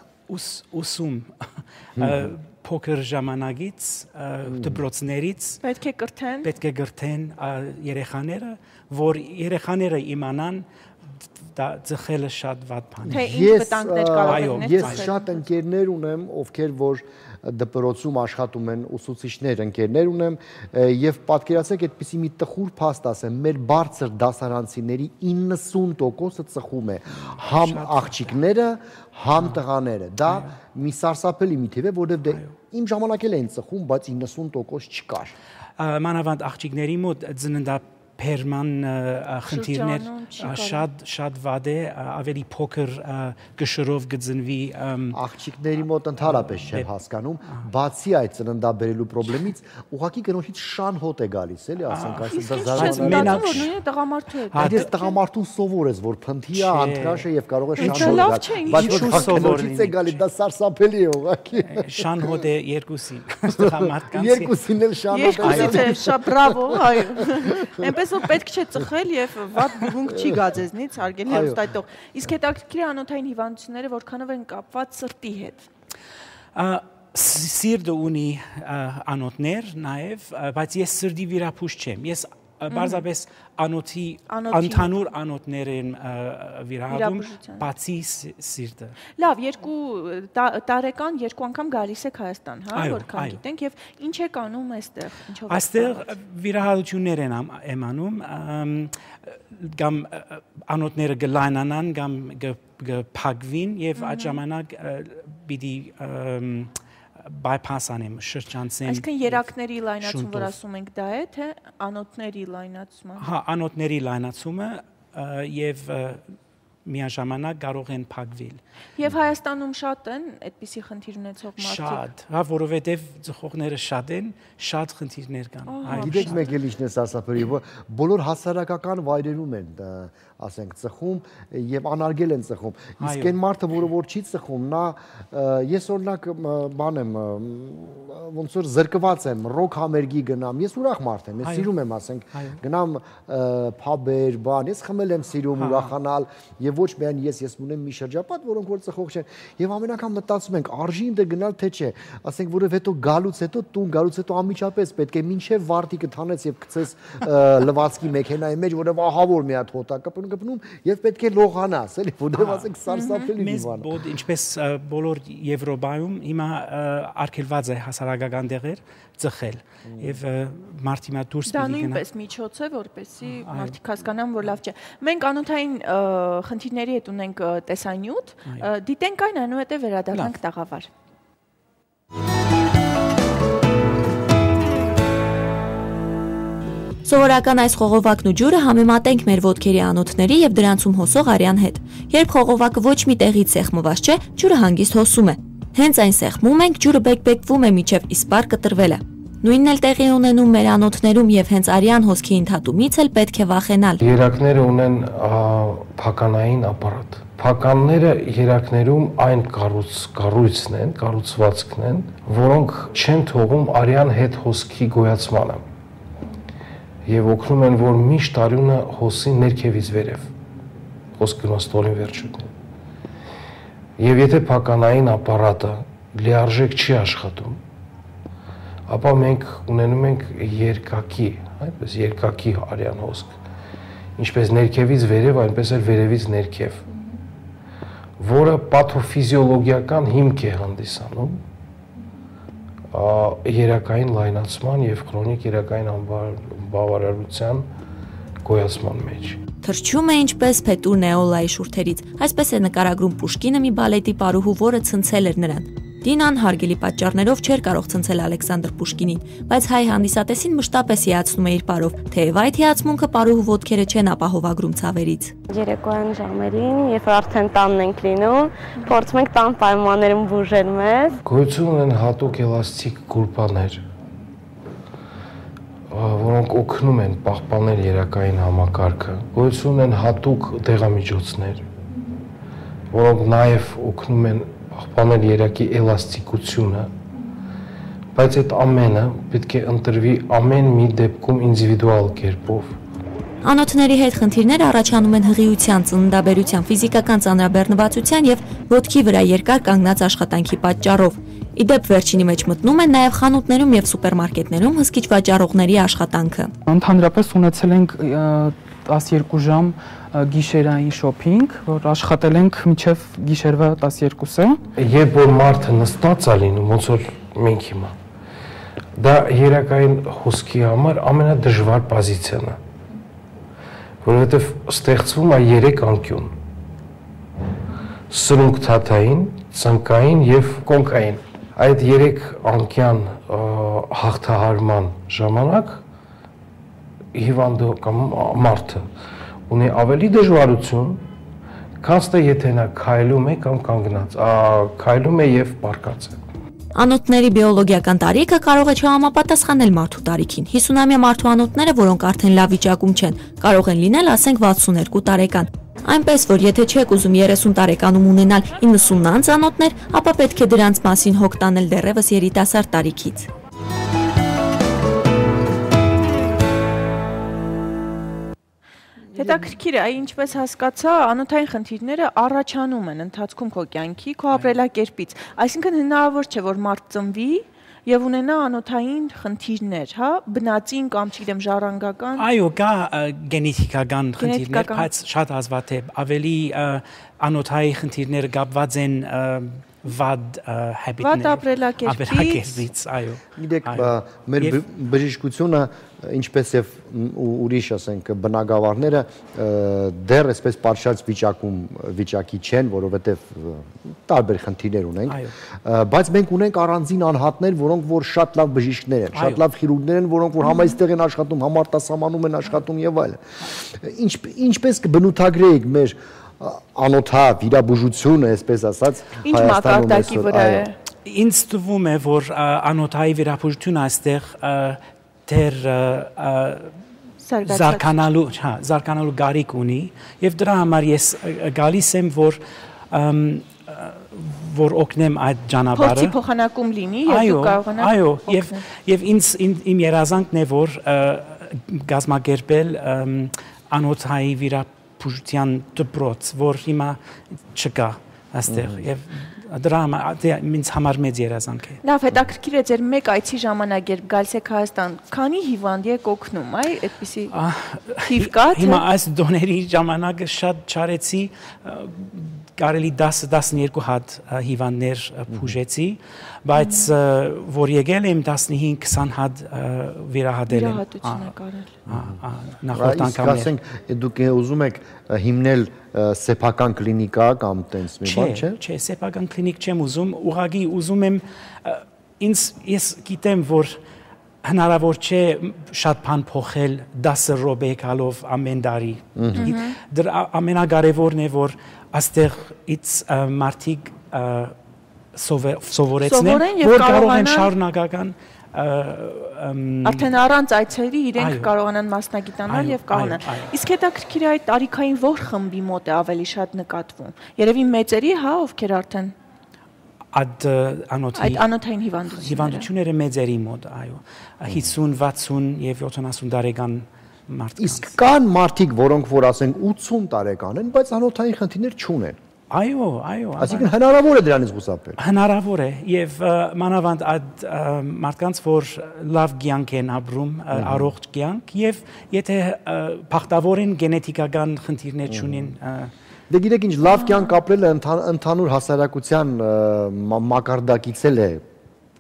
Ուսում փոքր ժամանակից դպրոցներից պետք է կրթեն երեխաները, որ երեխաները իմանան ծխելը շատ վատ բան է։ Թե ինչ վտանգներ կարող են։ Ես շատ ընկերներ ունեմ, ովքեր որ դպրոցում աշխատում են ուսուցիչներ, ընկերներ ունեմ եւ պատկերացրեք այդպիսի մի տխուր փաստ ասեմ, մեր բարձր դասարանցիների 90%-ը ծխում է, համ աղջիկները, համ տղաները։ Դա մի սարսափելի մի թիվ է, որովհետեւ դե իմ ժամանակ էլ էին ծխում, բայց 90% չկար։ Մանավանդ աղջիկների մոտ ծննդաբերման խնդիրներ շատ վատ է, ավելի փոքր գշրով գծնվի աղջիկների մոտ ընդհանրապես չեմ հասկանում, բացի այդ ծննդաբերելու խնդրից, ուղղակի կնոջից շան հոտ է գալիս, էլի ասենք, այս տղամարդուն սովոր ես, որ փնթի է, անտրաշ է եւ կարող է շան հոտ գալ, բայց կնոջից է գալի, դա սարսափելի է ուղղակի։ Շան հոտ է երկուսին, տղամարդկանցի։ Երկուսին էլ շան հոտ է։ Երկուսից է, շատ բրավո, այո։ Այնպես որ պետք չէ ծխել եւ վատ բունգ չի գա ձեզնից, հարգելի հեռուստայտող։ Իսկ հետաքրքիր է անոթային հիվանդությունները որքանով են կապված սրտի հետ։ Սիրտը ունի անոթներ նաև, բայց ես սրտի վիրաբույժ չեմ։ Ես բարձրապես անոթի ընդհանուր անոթներեն վիրահատում բացի սիրտը։ Լավ, 2 տարեկան 2 անգամ գալիս եք Հայաստան, հա, որքան գիտենք, եւ ինչ եք անում այստեղ, ինչով։ Այստեղ վիրահատություններ եմ անում, կամ անոթները գլայնանան, կամ գփակվին եւ այդ ժամանակ պիտի bypass անեմ, շրջանցեմ։ Այսինքն երակների լայնացում, որ ասում ենք, դա է, թե անոթների լայնացումը։ Հա, անոթների լայնացումը եւ միաժամանակ կարող են փակվել։ Եվ Հայաստանում շատ են այդպիսի խնդիր ունեցող մարդիկ։ Շատ, հա, որովհետեւ ծխողները շատ են, շատ խնդիրներ կան։ Գիտեք մեկ էլ ինչն է սարսափելի, որ բոլոր հասարակական վայրերում են, ասենք, ծխում եւ անարգել են ծխում։ Իսկ այն մարդը, որ չի ծխում, նա ես օրինակ բան եմ, ոնց որ զրկված եմ, ռոք համերգի գնամ, ես ուրախ մարդ եմ, ես սիրում եմ, ասենք, գնամ փաբեր, բան, ես խմել եմ սիրում ուրախանալ եւ ոչ միայն ես ունեմ մի շրջապատ, որոնք որ ծխող չեն, եւ ամեն անգամ մտածում ենք, արժի ինձ գնալ թե չէ, ասենք, որով հետո գալուց հետո տուն գալուց հետո անմիջապես պետք է մինչեւ վարտիկը թանես եւ գցես լվացքի մեքենայի մեջ, որով ահավոր մի հատ հոտակը կպնում եւ պետք է լողանաս, էլի, որտեղ ասենք սարսափելի բան։ Մեզ ինչպես բոլոր Եվրոպայում հիմա արգելված է հասարակական տեղեր ծխել եւ մարդի մա դուրս դա նույնպես միջոց է, որպեսզի մարդիկ հասկանան, որ լավ չէ։ Մենք անոթային խնդիրների հետ ունենք տեսանյութ, դիտենք այն, այնուհետև վերադառնանք տաղավար։ Սովորական այս խողովակն ու ջուրը համեմատենք մեր ոտքերի անոթների եւ դրանցում հոսող արյան հետ։ Երբ խողովակը ոչ մի տեղից սեղմված չէ, ջուրը հանգիստ հոսում է։ Հենց այն սեղմում ենք, ջուրը բեկբեկվում է միջև իսպար կտրվելը։ Նույնն էլ տեղի ունենում մեր անոթներում եւ հենց արյան հոսքի ընդհատումից էլ պետք է վախենալ։ Երակները ունեն փականային ապարատ։ Փականները երակներում այն կառույցն են, կառուցվածքն են, որոնք չեն թողում արյան հետ հոսքի գոյացմանը։ Եվ օգնում են, որ միշտ արյունը հոսի ներքևից վերև, հոսք գնում ստորին վերջույթն։ Եվ եթե փականային ապարատը լիարժեք չի աշխատում, ապա մենք ունենում ենք երկակի, այդպես երկակի արյան հոսք, ինչպես ներքևից վերև, այնպես էլ վերևից ներքև, որը պաթոֆիզիոլոգիական հիմք է հանդիսանում երակային լայնացման եւ քրոնիկ երակային բավարարության գոյացման մեջ։ Թրջում է ինչպես Փետուր Նեոլայի շուրթերից, այսպես է նկարագրում Պուշկինը մի բալետի պարուհու, որը ցնցել էր նրան։ Դինան հարգելի պատճառներով չէր կարող ցնցել Ալեքսանդր Պուշկինին, բայց հայ հանդիսատեսին մշտապես հիացնում է իր պարով, թեև այդ հիացմունքը պարուհու ոտքերը չեն ապահովագրում ցավերից։ Երեկոյան ժամերին, երբ արդեն տանն ենք լինում, փորձում ենք տան պայմաններում բուժել մեզ։ Գոյություն ունեն հատուկ էլաստիկ գուլպաներ, որոնք օգնում են պահպանել երակային համակարգը։ Գոյություն ունեն հատուկ դեղամիջոցներ, որոնք նաև օգնում են պահպանել երակի էլաստիկությունը, բայց այդ ամենը պետք է ընտրվի ամեն մի դեպքում ինդիվիդուալ կերպով։ Անոթների հետ խնդիրները առաջանում են հղիության, ծննդաբերության, ֆիզիկական ծանրաբեռնվածության եւ ոտքի վրա երկար կանգնած աշխատանքի պատճառով։ Իդեպ վերջինի մեջ մտնում են նաև խանութներում եւ սուպերմարկետներում հսկիչ վաճառողների աշխատանքը։ Ընդհանրապես ունեցել ենք 12 ժամ գիշերային շոփինգ, որ աշխատել ենք մինչև գիշերվա 12-ը։ Երբ որ մարդը նստած է լինում, ոնց որ մենք հիմա, դա երակային հոսքի համար ամենադժվար պոզիցիան է, որովհետև ստեղծվում է 3 անկյուն՝ սրունքթաթային, ծնկային եւ կոնքային։ Այդ 3 անկյան հաղթահարման ժամանակ հիվանդը կամ մարդը ունի ավելի դժվարություն, քան թե եթե նա քայլում է կամ կանգնած, քայլում է եւ պառկած է։ Անոթների բիոլոգիական տարիքը կարող է չհամապատասխանել մարդու տարիքին։ 50-ամյա մարդու անոթները, որոնք արդեն լավ վիճակում չեն, կարող են լինել, ասենք 62 տարեկան։ Այնպես որ եթե չեք ուզում 30 տարեկանում ունենալ 90 անց անոթներ, ապա պետք է դրանց մասին հոգ տանել դեռևս երիտասարդ տարիքից։ Հետաքրքիր է, ինչպես հասկացա, անոթային խնդիրները առաջանում են ընթացքում քո կյանքի, քո ապրելակերպից։ Այսինքն հնարավոր չէ, որ մարդ ծնվի եւ ունենա անոթային խնդիրներ, հա, բնածին կամ չգիտեմ ժառանգական։ Այո, կա գենետիկական խնդիրներ, բայց շատ հազվադեպ ավելի անոթայի խնդիրները կապված են վատ ապրելակերպից, այո։ Գիտեք, մեր բժշկությունը ինչպես եւ ուրիշ, ասենք, բնակավարները դեռ այսպես պատշաճ վիճակի չեն, որովհետեւ տարբեր խնդիրներ ունենք, բայց մենք ունենք առանձին անհատներ, որոնք որ շատ լավ բժիշկներ են, շատ լավ քիրուրգներ են, որոնք որ համայստեղ են աշխատում, համարտասահմանում են աշխատում եւ այլն։ Ինչպես կբնութագրեիք մեր անոթա վիրաբուժությունը, այսպես ասած, ինչ մակարդակի վրա է։ Ինձ թվում է, որ անոթայի վիրաբուժությունը այստեղ դեռ զարգանալու գարիք ունի, եւ դրա համար ես գալիս եմ, որ օգնեմ այդ ճանապարհը։ Փորձի փոխանակում լինի եւ դու կարողանաս։ Այո, եւ իմ երազանքն է, որ գազմագերբել անոթայի վիրաբուժության դպրոց, որ հիմա չկա այստեղ եւ դրա ինձ համար մեծ երազանք է։ Լավ, հետաքրքիր է ձեր մեկ այցի ժամանակ երբ գալիս եք Հայաստան, քանի հիվանդի եք օգնում, այդպիսի թիվ կա։ Հիմա այս դոների ժամանակը շատ չարեցի, կարելի 10-12 հատ հիվանդներ բուժեցի, բայց որ եկել եմ 15-20 հատ վիրահատել եմ։ Վիրահատություն եք արել։ Նախորդ անգամ։ Ասենք, դուք ուզում եք հիմնել սեփական կլինիկա կամ տենց մի բան, չէ՞։ Չէ, սեփական կլինիկ չեմ ուզում, ուղղակի ուզում եմ ես գիտեմ, որ հնարավոր չէ շատ բան փոխել 10 րոպե գալով ամեն տարի։ Ամենակարևորն է, որ այստեղ մարդիկ սովորեցնեն, որ կարող են շարունակական արդեն առանց այցերի իրենք կարողանան մասնագիտանալ եւ կարողանան։ Իսկ հետաքրքիր է այդ տարիքային որ խմբի մոտ է ավելի շատ նկատվում։ Երևի մեծերի, հա, ովքեր արդեն այդ անոթային հիվանդությունները մեծերի մոտ, այո, 50, 60 եւ 70 տարեկան մարդկանց։ Իսկ կան մարդիկ, որոնք որ ասենք 80 տարեկան են, բայց անոթային խնդիրներ չունեն։ Այո։ Այսինքն հնարավոր է դրանից խուսափել։ Հնարավոր է եւ մանավանդ այդ մարդկանց, որ լավ կյանք են ապրում, առողջ կյանք եւ եթե բախտավոր են գենետիկական խնդիրներ չունեն։ Դե գիտեք ինչ, լավ կյանք ապրելը ընդհանուր հասարակության մակարդակից էլ է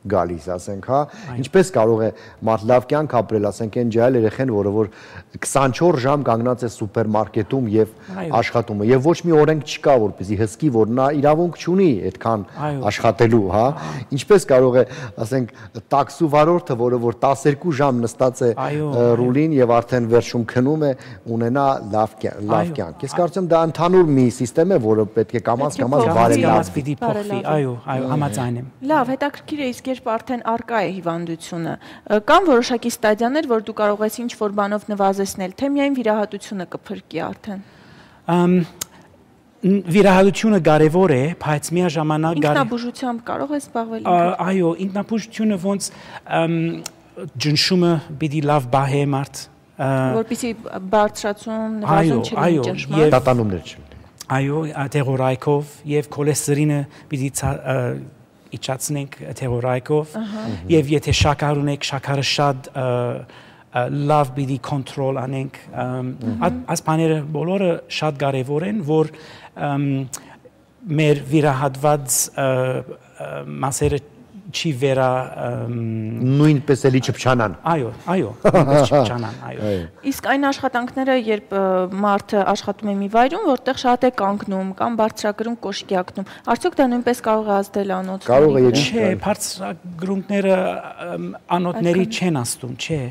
գալիս, ասենք, հա, ինչպես կարող է մարդ լավ կյանք ապրել, ասենք, այն ջահել երեխեն, որը որ 24 ժամ կանգնած է սուպերմարկետում եւ աշխատում է, եւ ոչ մի օրենք չկա, որպեսզի հսկի, որ նա իրավունք չունի այդքան աշխատելու, հա, ինչպես կարող է, ասենք, տաքսու վարորդը, որը որ 12 ժամ նստած է ռուլին եւ արդեն վերջում քնում է, ունենա լավ կյանք։ Ես կարծում եմ դա ընդհանուր մի համակարգ է, որը պետք է կամաց-կամաց բարելավի։ Այո, համաձայն եմ։ Լավ, հետաքրքիր է, իսկ երբ արդեն արկա է հիվանդությունը, կան որոշակի ստադիաներ, որ դու կարող ես ինչ-որ բանով նվազեցնել, թե միայն վիրահատությունը կփրկի արդեն։ Վիրահատությունը կարևոր է, բայց միաժամանակ ինքնաբուժությամբ կարող ես զբաղվել։ Այո, ինքնաբուժությունը ոնց ջնշումը պիտի լավ բահե մարդ, որպեսզի բարձրացում, նվազում չլինի ճնշման։ Եվ տատանումներ չլինի։ Այո, թերորայքով եւ քոլեստերինը պիտի իջացնենք թերորայքով եւ եթե շաքար ունենք, շաքարը շատ լավ պիտի կոնտրոլ անենք։ Այս բաները բոլորը շատ կարևոր են, որ մեր վիրահատված մասերը չի վերա նույնպես էլի չփչանան։ Այո, նույնպես չփչանան, այո։ Իսկ այն աշխատանքները, երբ մարդը աշխատում է մի վայրում, որտեղ շատ է կանգնում կամ բարձրագրում կոշկիակնում, արդյոք դա նույնպես կարող է ազդել անոթների։ Կարող է, չէ, բարձրագրումները անոթների չեն ազդում, չէ։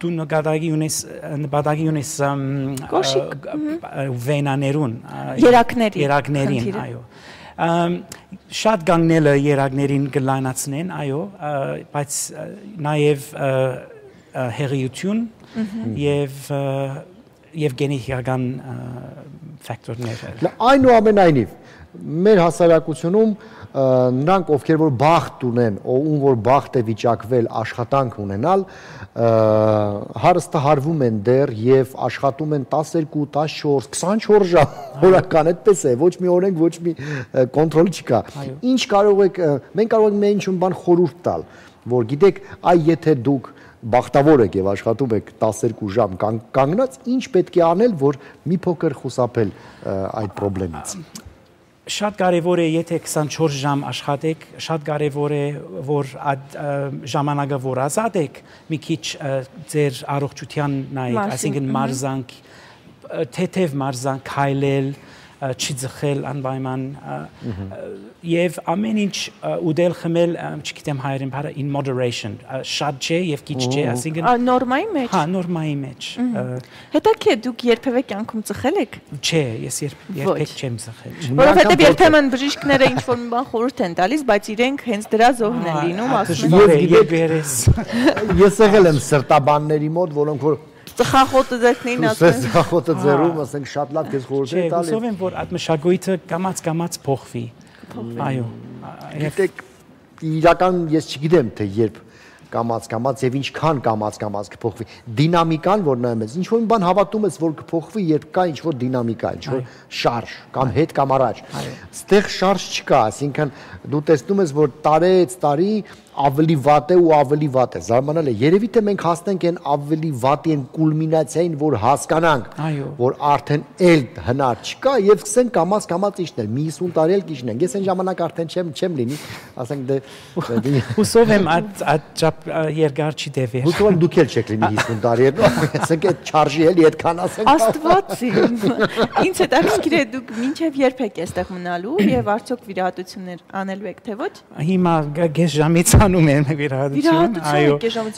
Դու նպատակի ունես վենաներուն, երակներին, այո։ Շատ գանգնելը երակներին կլայնացնեն, այո, բայց նաև հեղիություն եւ եւ գենետիկական ֆակտորներ։ Այնուամենայնիվ մեր հասարակությունում նրանք ովքեր որ բախտ ունեն, ում որ բախտ է վիճակվել աշխատանք ունենալ, հարստահարվում են դեռ եւ աշխատում են 12, 14, 24 ժամ օրական, այդպես է, ոչ մի օրենք, ոչ մի կոնտրոլ չկա։ Ինչ կարող եք, մենք կարող ենք ինչ-որ բան խորհուրդ տալ, որ գիտեք, եթե դուք բախտավոր եք եւ աշխատում եք 12 ժամ կանգնած, ինչ պետք է անել, որ մի փոքր խուսափել այդ խնդրից։ Շատ կարևոր է, եթե 24 ժամ աշխատեք, շատ կարևոր է, որ այդ ժամանակը որ ազատ եք, մի քիչ ձեր առողջության նայեք, այսինքն մարզանք, թեթև մարզանք, քայլել, չձխել անպայման եւ ամեն ինչ ուդել խմել, չգիտեմ հայերեն բառը in moderation, շատ չէ եւ քիչ չէ, այսինքն նորմայի մեջ։ Հա, նորմայի մեջ։ Հետաքրքիր է, դուք երբևէ կյանքում ծխել եք։ Չէ, ես երբեք չեմ ծխել։ Որովհետեւ երբեմն բժիշկները ինչ որ մի բան խորհուրդ են տալիս, բայց իրենք հենց դրա զոհն են լինում, ասում են։ Ես եղել եմ սրտաբանների մոտ, որոնք որ ծխախոտը ձերքներին ասեն։ Ծխախոտը ձերում, ասենք շատ լավ քեզ խորհուրդ են տալիս։ Հուսով եմ, որ այդ մշակույթը կամաց փոխվի։ Այո։ Գիտեք, իրական ես չգիտեմ, թե երբ կամաց եւ ինչքան կամաց կփոխվի։ Դինամիկան, որ նայում ես, ինչ որ մի բան հավատում ես, որ կփոխվի, երբ կա ինչ որ դինամիկա, ինչ որ շարժ, կամ հետ կամ առաջ։ Այստեղ շարժ չկա, այսինքն դու տեսնում ես, որ տարեց տարի ավելի վատ է ու ավելի վատ է, զարմանալ է։ Երևի թե մենք հասնենք այն ավելի վատի այն կուլմինացիային, որ հասկանանք, որ արդեն էլ հնար չկա եւ սկսենք կամաց իջնել, մի 50 տարի էլ կիջնենք։ Ես այն ժամանակ արդեն չեմ լինի, ասենք դե հուսով եմ այդ երկար չի տևի։ Հուսով եմ դուք էլ չեք լինի 50 տարի հետո, ասենք այդ չարժի էլի այդքան ասենք։ Աստված իմ։ Ինձ հետաքրքիր է դուք մինչեւ երբ եք այստեղ մնալու եւ արդյոք վիրահատություններ անելու եք թե ոչ։ Հիմա գես ժամից անում եմ վիրահատություն, այո։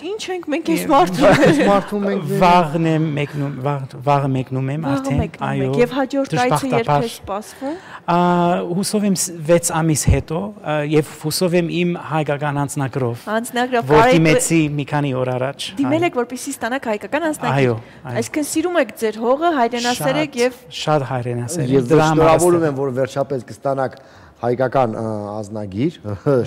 Ինչ ենք մենք այս մարդում ենք վաղը մեկնում եմ արդեն, այո։ Եվ հաջորդ այցը երբ է սպասվում։ Հուսով եմ 6 ամիս հետո եւ հուսով եմ իմ հայկական անձնագրով։ Որ դիմեցի մի քանի օր առաջ։ Դիմել եք որպեսզի ստանաք հայկական անձնագիր։ Այո։ Այսինքն սիրում եք ձեր հողը, հայրենասեր եք եւ շատ հայրենասեր եք։ Ես շնորհավորում եմ, որ վերջապես կստանաք հայկական ազնագիր,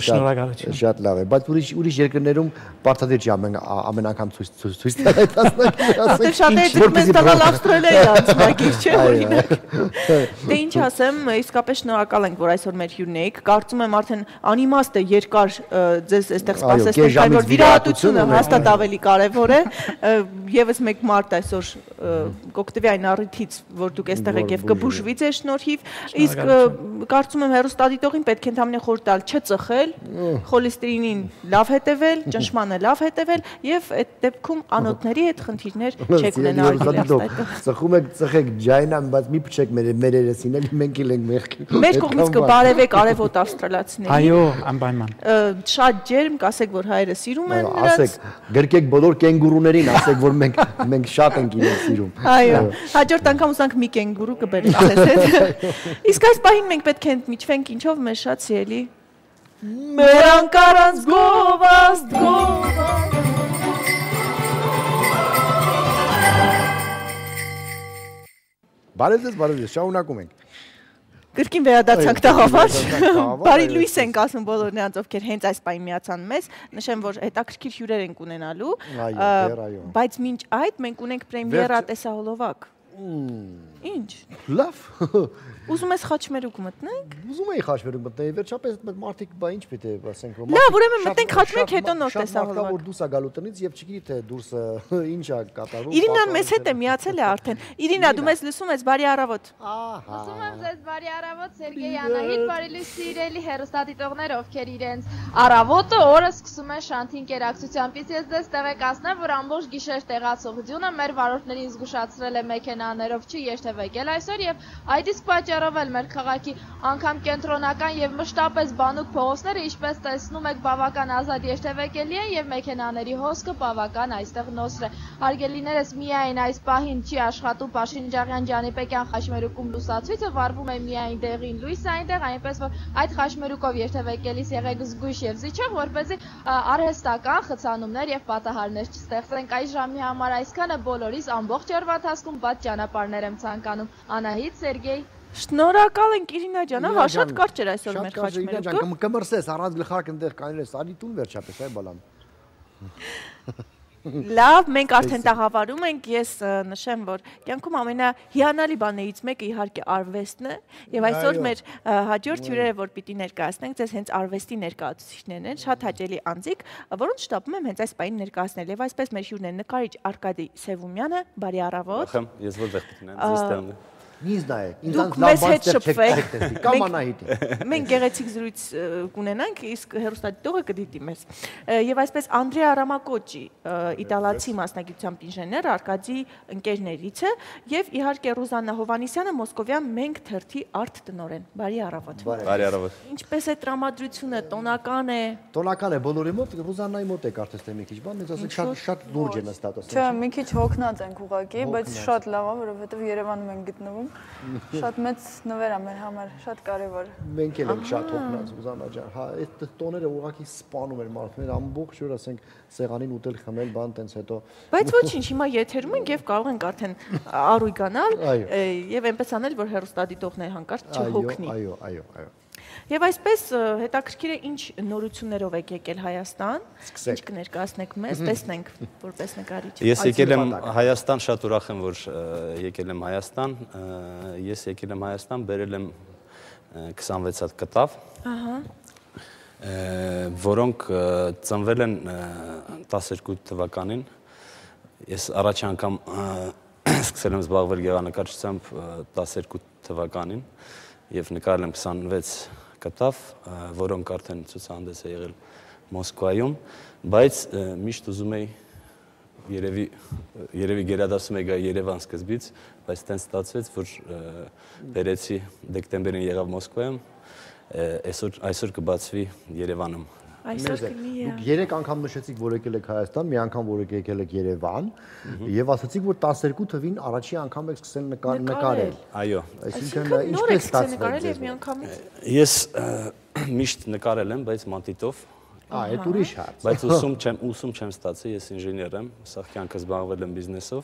շատ լավ է, բայց ուրիշ երկրներում պարտադիր չի ամեն անգամ ցույց տալ այդ ազնագիրը, ասենք շատերը մեզ տալ Ավստրալիայի ազնագիր չէ, օրինակ։ Դե ինչ ասեմ, իսկապես շնորհակալ ենք, որ այսօր մեր հյուրն եք, կարծում եմ արդեն անիմաստ է երկար ձեզ այստեղ սպասեցնել, այլ որ վիրահատությունը հաստատ ավելի կարևոր է, եւս մեկ մարդ այսօր կօգտվի այն առիթից, որ դուք այստեղ եք եւ կբուժվի ձեր շնորհիվ, իսկ կարծում եմ հեռուստադիտողին պետք է ընդհանրապես խորհուրդ տալ չծխել, խոլեստերինին լավ հետևել, ճնշմանը լավ հետևել եւ այդ դեպքում անոթների հետ խնդիրներ չեք ունենալ։ Ծխում եք, ծխեք ջայնան, բայց մի փչեք մեր երեսին, էլի մենք էլ ենք մեղքի։ Մեր կողմից կբարևեք արևոտ ավստրալացիներին։ Այո, անպայման։ Շատ ջերմ, կասեք, որ հայերը սիրում են նրանց։ Ասեք, գրկեք բոլոր կենգուրուներին, ասեք, որ մենք շատ ենք իրենց սիրում։ Այո, հաջորդ անգամ ուզանք մի կենգուրու կբերենք ձեզ հետ։ Իսկ այս պահին մենք պետք է ընդմիջվենք ինչով մեր շատ սիրելի մեր անկարանց գովազդ Բարև ձեզ, շարունակում ենք։ Կրկին վերադարձանք տաղավար, բարի լույս ենք ասում բոլոր նրանց, ովքեր հենց այս պահին միացան մեզ, նշեմ, որ հետաքրքիր հյուրեր ենք ունենալու, բայց մինչ այդ մենք ունենք պրեմիերա տեսահոլովակ։ Ինչ։ Լավ։ Ուզում ես խաչմերուկ մտնենք։ Ուզում եի խաչմերուկ մտնել, վերջապես մարդիկ բա ինչ պետք է ասենք որ։ Լավ, ուրեմն մտնենք խաչմերուկ, հետո նոր տեսահոլովակ։ Որ դուրս է գալու տնից եւ չգիտի թե դուրսը ինչ է կատարում։ Իրինան մեզ հետ է միացել է արդեն։ Իրինա, դու մեզ լսում ես, բարի առավոտ։ Լսում եմ ձեզ, բարի առավոտ, Սերգեյ Անահիտ, բարի լույս սիրելի հեռուստադիտողներ, ովքեր իրենց առավոտը օրը սկսում են շանթին կերակցությամբ։ Ես ձեզ տեղեկացնեմ, որ ամբողջ գիշեր տեղացող ձյունը մեր վարորդներին զգուշացրել է մեքենաներով չի երթևեկել այսօր եւ այդ իսկ պատճառով էլ մեր քաղաքի անգամ կենտրոնական եւ մշտապես բանուկ փողոցները, ինչպես տեսնում եք, բավական ազատ երթևեկելի են եւ մեքենաների հոսքը բավական այստեղ նոսր է։ Հարգելիներս, միայն այս պահին չի աշխատում Փաշինջանյան Ջանիպեկյան խաչմերուկում լուսացույցը, վառվում է միայն դեղին լույս այնտեղ, այնպես որ այդ խաչմերուկով երթևեկելիս եղեք զգույշ եւ զիջող, որպեսզի արհեստական խցանումներ եւ պատահարներ չստեղծենք։ Այս ժամի համար այսքանը, բոլորիս ամբողջ օրվա ընթացքում բաց ճանապարհներ եմ ցանկանում։ Անահիտ, Սերգեյ։ Շնորհակալ ենք Իրինա ջան, հա շատ կարճ էր այսօր մեր խաչմերուկը։ Կմրսես առանց գլխարկ այնտեղ կանես, արի տուն վերջապես, այ բալամ։ Լավ, մենք արդեն տաղավարում ենք, ես նշեմ, որ կյանքում ամենահիանալի բաներից մեկը իհարկե արվեստն է, եւ այսօր մեր հաջորդ հյուրերը, որ պիտի ներկայացնենք, ձեզ հենց արվեստի ներկայացուցիչներն են, շատ հաճելի անձիկ, որոնց շտապում եմ հենց այս պահին ներկայացնել, եւ այսպես մեր հյուրն է նկարիչ Արկադի Սևումյանը, բարի առավոտ։ Ես որտեղ պիտի նայեմ, Ինձ նայ, դուք մեզ հետ շփվեք, կամ Անահիտի։ Մենք գեղեցիկ զրույց կունենանք, իսկ հեռուստադիտողը կդիտի մեզ։ Եվ այսպես Անդրեա Ռամակոճի, իտալացի մասնագիտությամբ ինժեներ, Արկադի ընկերներից է, եւ իհարկե Ռուզաննա Հովանիսյանը, Մոսկովյան Մենք թերթի արտ-տնօրեն։ Բարի առավոտ։ Բարի առավոտ։ Ինչպես է տրամադրությունը, տոնական է։ Տոնական է բոլորի մոտ, Ռուզաննայի մոտ է կարծես թե մի քիչ բան, մեզ ասեք շատ լուրջ է նստած ասենք։ Չէ, մի քիչ հոգնած ենք ուղակի, բայց շատ լավ է, որովհետեւ Երևանում ենք գտնվում։ Շատ մեծ նվեր է մեր համար, շատ կարևոր։ Մենք էլ ենք շատ հոգնած, Ռուզաննա ջան։ Հա, այդ տոները ուղղակի սպանում են մարդուներ, ամբողջ օր ասենք սեղանին ուտել, խմել, բան տենց հետո։ Բայց ոչինչ, հիմա եթերում ենք եւ կարող ենք արդեն առույգանալ եւ այնպես անել, որ հեռուստադիտողները հանկարծ չհոգնի։ Այո։ Եվ այսպես հետաքրքիր է ինչ նորություններով եք եկել Հայաստան, ինչ կներկայացնեք մեզ, տեսնենք որպես նկարիչ։ Ես եկել եմ Հայաստան, շատ ուրախ եմ, որ եկել եմ Հայաստան։ Ես եկել եմ Հայաստան, բերել եմ 26 հատ կտավ, որոնք ծնվել են 12 թվականին։ Ես առաջ անգամ սկսել եմ զբաղվել գեղանկարչությամբ 12 թվականին եւ նկարել եմ 26 կտավ, որոնք արդեն ցուցահանդես է եղել Մոսկվայում, բայց միշտ ուզում էի երևի գերադասում եկա Երևան սկզբից, բայց տենց ստացվեց, որ բերեցի դեկտեմբերին եղավ Մոսկվայում, այսօր կբացվի Երևանում։ Այսօր կլինի։ Դուք 3 անգամ նշեցիք, որ եկել եք Հայաստան, մի անգամ որ եկել եք Երևան, եւ ասացիք, որ 12 թվին առաջի անգամ եք սկսել նկարել։ Այո։ Այսինքն ինչպես ստացվեց։ Ես միշտ նկարել եմ, բայց մատիտով։ Այդ ուրիշ հարց։ Բայց ուսում չեմ ստացել, ես ինժեներ եմ, սա կյանքը զբաղվել եմ բիզնեսով։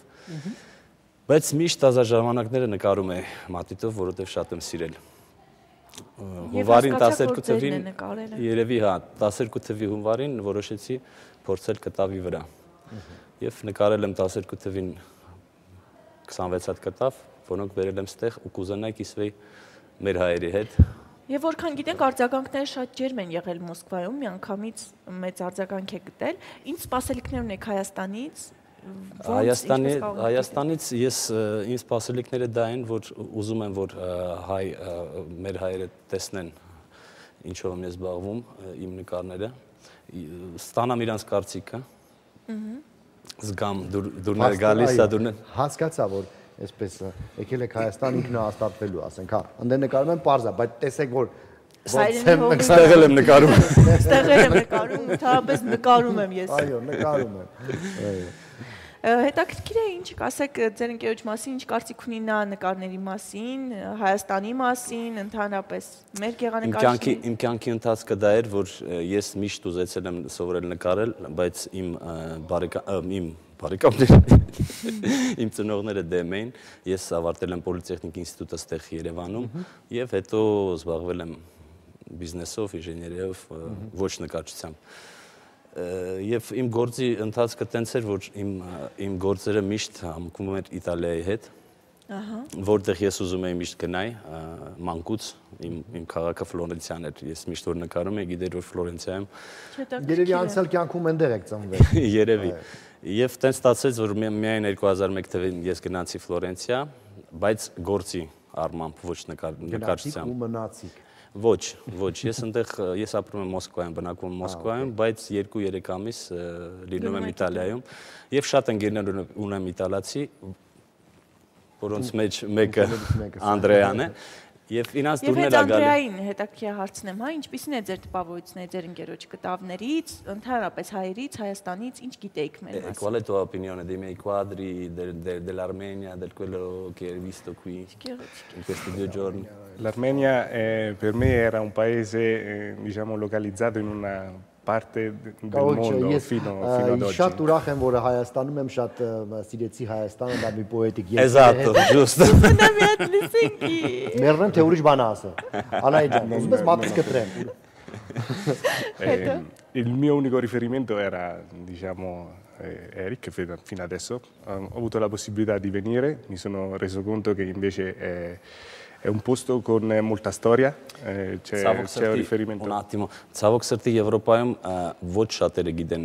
Բայց միշտ ազատ ժամանակները նկարում եմ մատիտով, որովհետև շատ եմ սիրել։ Հունվարին 12 թվին, երևի հա, 12 թվի հունվարին որոշեցի փորձել կտավի վրա։ Եվ նկարել եմ 12 թվին 26 հատ կտավ, որոնք բերել եմ ստեղ ու կուզենայի կիսվեի մեր հայերի հետ։ Եվ որքան գիտենք, արձագանքները շատ ջերմ են եղել Մոսկվայում, միանգամից մեծ արձագանք է գտել։ Ինչ սպասելիքներ ունեք Հայաստանից։ Հայաստանից ես ինձ սպասելիքները դա են, որ ուզում եմ, որ մեր հայերը տեսնեն ինչով եմ ես զբաղվում, իմ նկարները, ստանամ իրանց կարծիքը, զգամ դուրներ գալիս, սա դուրներ։ Հասկացա, որ այսպես եկել եք Հայաստան ինքնահաստատվելու, ասենք, հա, ընդեր նկարում եմ պարզ է, բայց տեսեք, որ Ստեղ եմ նկարում։ Ստեղ եմ նկարում, ընդհանրապես նկարում եմ ես։ Այո, նկարում եմ։ Հետաքրքիր է ինչ կասեք ձեր ընկերոջ մասին, ինչ կարծիք ունի նա նկարների մասին, Հայաստանի մասին, ընդհանրապես մեր գեղանկարչների։ Իմ կյանքի ընթացքը դա էր, որ ես միշտ ուզեցել եմ սովորել նկարել, բայց իմ իմ ծնողները դեմ էին, ես ավարտել եմ Պոլիտեխնիկ ինստիտուտը ստեղ Երևանում եւ հետո զբաղվել եմ բիզնեսով, ինժեներիայով, ոչ նկարչությամբ։ Եվ իմ գործի ընթացքը տենց էր, որ իմ գործերը միշտ համընկնում էր Իտալիայի հետ, որտեղ ես ուզում էի միշտ գնալ, մանկուց, իմ քաղաքը Ֆլորենցիան էր, ես միշտ որ նկարում էի, գիտեր որ Ֆլորենցիայում։ Երևի անցյալ կյանքում այնտեղ եք ծնվել։ Երևի։ Եվ տենց ստացվեց, որ միայն 2001 թվականին ես գնացի Ֆլորենցիա, բայց գործի առմամբ, ոչ նկարչությամբ։ Գնացիք ու մնացիք։ Ոչ, ես ապրում եմ Մոսկվայում, բնակվում եմ Մոսկվայում, բայց 2-3 ամիս լինում եմ Իտալիայում եւ շատ ընկերներ ունեմ իտալացի, որոնց մեջ մեկը Անդրեան է եւ իրանց դուրներ ա գալի։ Եվ Անդրեային հետաքրքիր հարցնեմ, հա, ինչպիսին է ձեր տպավորությունները ձեր ընկերոջ կտավներից, ընդհանրապես հայերից, Հայաստանից, ինչ gitեիք մեր մասին։ Qual è la tua opinione dei miei quadri dell'Armenia, del quello che hai visto qui in questi 2 giorni? L'Armenia per me era un paese diciamo localizzato in una parte del mondo fino ad oggi. Շատ ուրախ եմ, որ Հայաստանում եմ, շատ սիրեցի Հայաստանը, դա մի պոետիկ Esatto, giusto. Մերնեմ, թե ուրիշ բան ասը։ Անայի ջան, ուզում ես մատից կտրեմ։ Il mio unico riferimento era, diciamo, Eric, fino adesso. Ho avuto la possibilità di venire, mi sono reso conto che invece è un posto con molta storia, c'è un riferimento. Un attimo, ցավոք սրտի Եվրոպայում ոչ շատերը գիտեն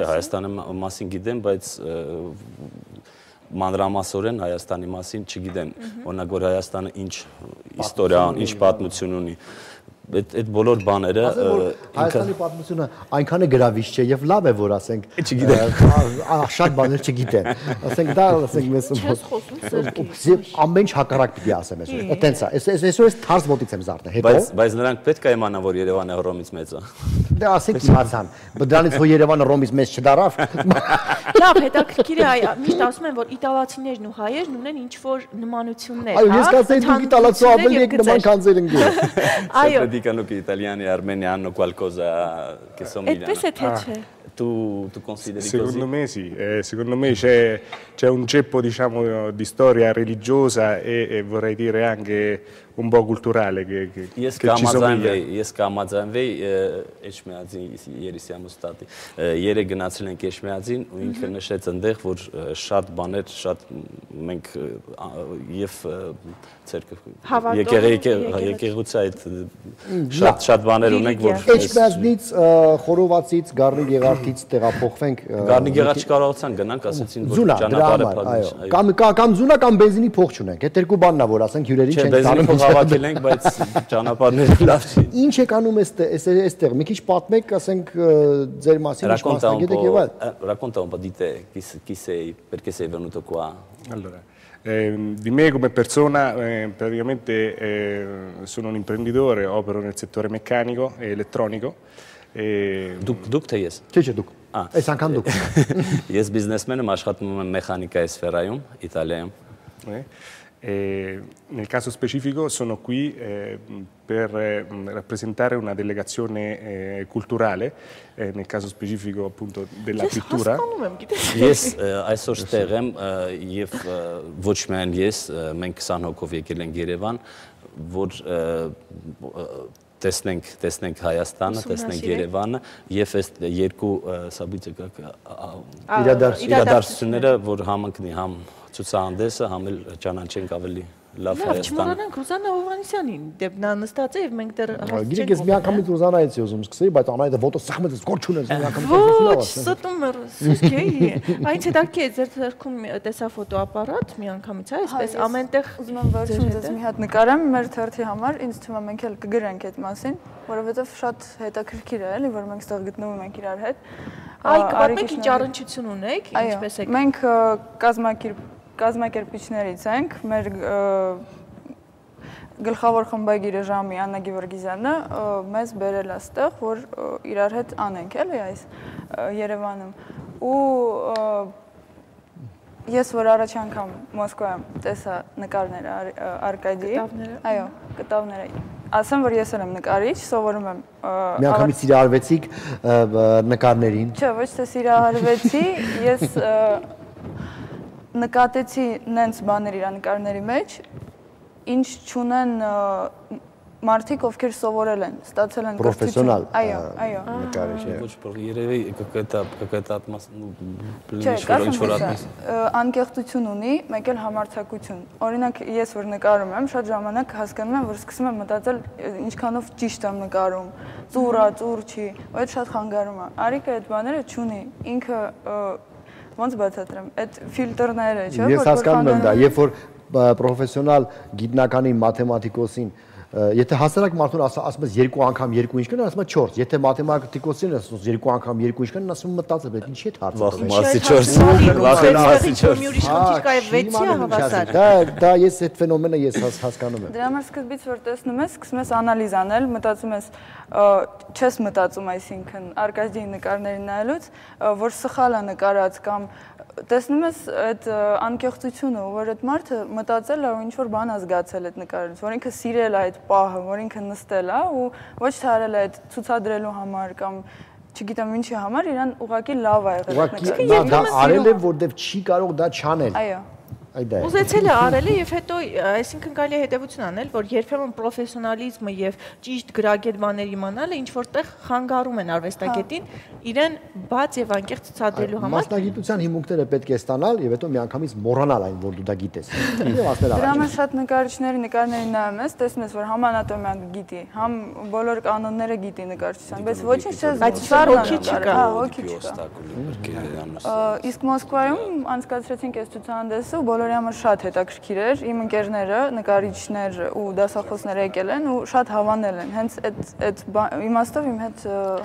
Հայաստանի մասին գիտեն, բայց մանրամասորեն Հայաստանի մասին չգիտեն, օրինակ որ Հայաստանը ինչ իստորիա, ինչ պատմություն ունի։ Այդ բոլոր բաները Հայաստանի պատմությունը այնքան է գրավիչ չէ եւ լավ է որ ասենք շատ բաներ չգիտեն ասենք դա ասենք մեզ ամեն ինչ հակառակ պիտի ասեմ ես այտենց է այսօր ես թարս մոտից եմ զարթնել հետո բայց նրանք պետք է իմանան որ Երևանը Հռոմից մեծ է դա ասենք իմացան դրանից որ Երևանը Հռոմից մեծ չդարավ լավ հետաքրքիր է միշտ ասում են որ իտալացիներն ու հայերն ունեն ինչ որ նմանություններ այո ես կասեի դուք իտալացու ավելի եք նման քան ձեր ընկերը այո dicono che gli italiani e armeni hanno qualcosa che somiglia. Tu consideri secondo così? Me sì, secondo me c'è un ceppo diciamo di storia religiosa e vorrei dire anche un po' culturale che ci somiglia. Ես կամաձայնվեի Էջմիածին երբ siamo stati երեք գնացել ենք Էջմիածին ու ինքը նշեց այնտեղ որ շատ բաներ շատ մենք եւ եկեղեցի այդ շատ բաներ ունենք որ Էջմիածնից խորովածից Գառնի Գեղարդից տեղափոխվենք Գառնի Գեղարդ չկարողացան գնանք ասեցին որ ճանապարհը բաժանեց կամ զունա կամ բենզինի փող չունենք այդ երկու բանն է որ ասենք հյուրերին չենք տանում հավաքել ենք, բայց ճանապարհները լավ չի։ Ինչ եք անում այստեղ։ Մի քիչ պատմեք, ասենք ձեր մասին, ինչ մասնագետ եք եւ այլ։ Racconta un po' di te, chi sei, perché sei venuto qua? Allora, di me come persona praticamente sono un imprenditore, opero nel settore meccanico e elettronico. Դուք թե ես։ Չէ, դուք։ Այս անգամ դուք։ Ես բիզնեսմեն եմ, աշխատում եմ մեխանիկայի սֆերայում, Իտալիայում։ Nel caso specifico sono qui per rappresentare una delegazione culturale, nel caso specifico appunto della pittura. Ես այսօր ստեղ եմ եւ ոչ միայն ես, մենք 20 հոգով եկել ենք Երևան, որ տեսնենք Հայաստանը, տեսնենք Երևանը եւ այս երկու իրադարձությունները, որ համընկնի համ ցուցահանդեսը, համ էլ ճանաչենք ավելի լավ Հայաստան։ Չմոռանանք Ռուզաննա Հովհաննիսյանին, դեպ նա նստած է եւ մենք դեռ հասցենք։ Գիտեք, ես մի անգամից Ռուզաննայից ուզում սկսեի, բայց անայդը ոտը սխմեց, կոր չունես, մի անգամ ոչ, ստում եմ, սուսկեի։ Այնց հետաքրքիր է ձեր թերքում տեսա ֆոտոապարատ մի անգամից, այսպես ամենտեղ ուզում եմ վերջում ձեզ մի հատ նկարեմ մեր թերթի համար, ինձ թվում է մենք էլ կգրենք այդ մասին, որովհետեւ շատ հետաքրքիր է, էլի, որ մենք ստեղ գտնվում ենք իրար հետ։ Այ կպատմեք ինչ առնչություն ունեք, ինչպես եք։ Մենք կազմակերպիչներից ենք, մեր գլխավոր խմբագիրը Ժամի Աննա Գևորգիզյանը մեզ բերել է ստեղ, որ իրար հետ անենք էլի այս Երևանում։ Ու ես որ առաջ անգամ Մոսկվայում տեսա նկարները Արկադիի, այո, կտավները։ Ասեմ, որ ես եմ նկարիչ, սովորում եմ։ Մի անգամից սիրահարվեցիք նկարներին։ Չէ, ոչ թե սիրահարվեցի, ես նկատեցի նենց բաներ իր նկարների մեջ, ինչ չունեն մարդիկ, ովքեր սովորել են, ստացել են կրթություն։ Այո, այո։ Նկարիչ է։ Ոչ, երևի какая-то անկեղծություն ունի, մեկ էլ համարձակություն։ Օրինակ, ես որ նկարում եմ, շատ ժամանակ հասկանում եմ, որ սկսում եմ մտածել, ինչքանով ճիշտ եմ նկարում, ծուռ է, ծուռ չի, ու այդ շատ խանգարում է։ Արիկը այդ բաները չունի, ինքը ոնց բացատրեմ, այդ ֆիլտրները, չէ՞, որ ես հասկանում եմ դա, երբ որ պրոֆեսիոնալ գիտնականի մաթեմատիկոսին եթե հասարակ մարդուն ասում ես երկու անգամ երկու ինչ կան, ասում ես 4, եթե մաթեմատիկոսին ասում ես երկու անգամ երկու ինչ կան, ասում մտածել եմ, ինչի՞ է հարցը։ Վախմասի 4։ Դա ես այդ ֆենոմենը ես հասկանում եմ։ Դրա համար սկզբից որ տեսնում ես, սկսում ես անալիզ անել, մտածում ես, չես մտածում, այսինքն Արկադիի նկարներին նայելուց, որ սխալ է նկարած կամ տեսնում ես այդ անկեղծությունը, որ այդ մարդը մտածել է ու ինչ որ բան է զգացել այդ նկարից, որ ինքը սիրել է այդ պահը, որ ինքը նստել է ու ոչ թե արել է այդ ցուցադրելու համար կամ չգիտեմ ինչի համար, իրան ուղղակի լավ է եղել։ Ուղղակի դա արել է, որտեվ չի կարող դա չանել։ Այո։ Ուզեցել է արել եւ հետո այսինքն կարելի է հետեւություն անել, որ երբեմն պրոֆեսիոնալիզմը եւ ճիշտ գրագետ բաներ իմանալը ինչ որտեղ խանգարում են արվեստագետին իրեն բաց եւ անկեղծ ցուցադրելու համար։ Մասնագիտության հիմունքները պետք է ստանալ եւ հետո միանգամից մոռանալ այն, որ դու դա գիտես։ Եվ ասել Դրա համար շատ նկարիչների նկարներին նայում ես, տեսնում ես, որ համ անատոմիան գիտի, համ բոլոր կանոնները գիտի նկարչության, բայց ոչինչ չես հոգի չկա։ Հոգի չկա։ Իսկ Մոսկվայում անցկացրեցինք այս ցուցահանդեսը ու բոլորի համար շատ հետաքրքիր էր, իմ ընկերները, նկարիչներ ու դասախոսներ եկել են ու շատ հավանել են, հենց այդ իմաստով իմ հետ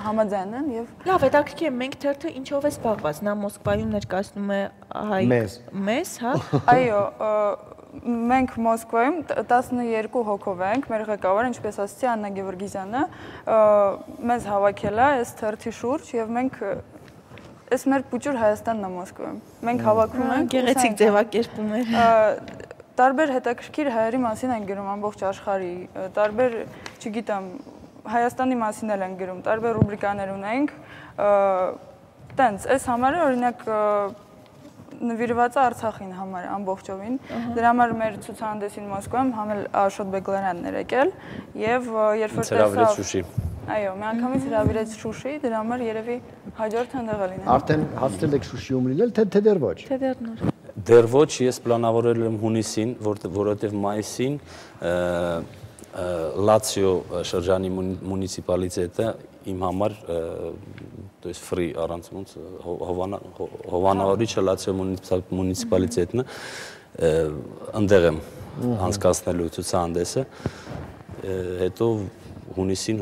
համաձայն են եւ լավ, հետաքրքիր է, մենք թերթը ինչով է զբաղված, նա Մոսկվայում ներկայացնում է մեզ, հա։ Այո, մենք Մոսկվայում 12 հոգով ենք, մեր ղեկավարը, ինչպես ասացի, Աննա Գևորգիզյանը, մեզ հավաքել է այս թերթի շուրջ եւ մենք Այս մեր փուճուր Հայաստանն է Մոսկվայում։ Մենք հավաքում ենք գեղեցիկ ձևակերպում էր։ Տարբեր հետաքրքիր հայերի մասին են գրում ամբողջ աշխարհի, տարբեր, չգիտեմ, Հայաստանի մասին էլ են գրում, տարբեր ռուբրիկաներ ունենք։ Տենց, այս համարը օրինակ նվիրված է Արցախին համար ամբողջովին։ Դրա համար մեր ցուցահանդեսին Մոսկվայում համել Աշոտ Բեգլարանն էր եկել եւ երբ որ տեսավ Այո, միանգամից հրավիրեց Շուշի, դրա համար երևի հաջորդ հանդեղը լինել։ Արդեն հասցրել եք Շուշիում լինել, թե դեռ ոչ։ Թե դեռ նոր։ Դեռ ոչ, ես պլանավորել եմ հունիսին, որովհետև մայիսին Լացիո շրջանի մունիցիպալիտետը իմ համար то есть free առանց ոնց հովանավորիչը Լացիո մունիցիպալիտետն է ընդեղ եմ անցկացնելու ցուցահանդեսը հետո հունիսին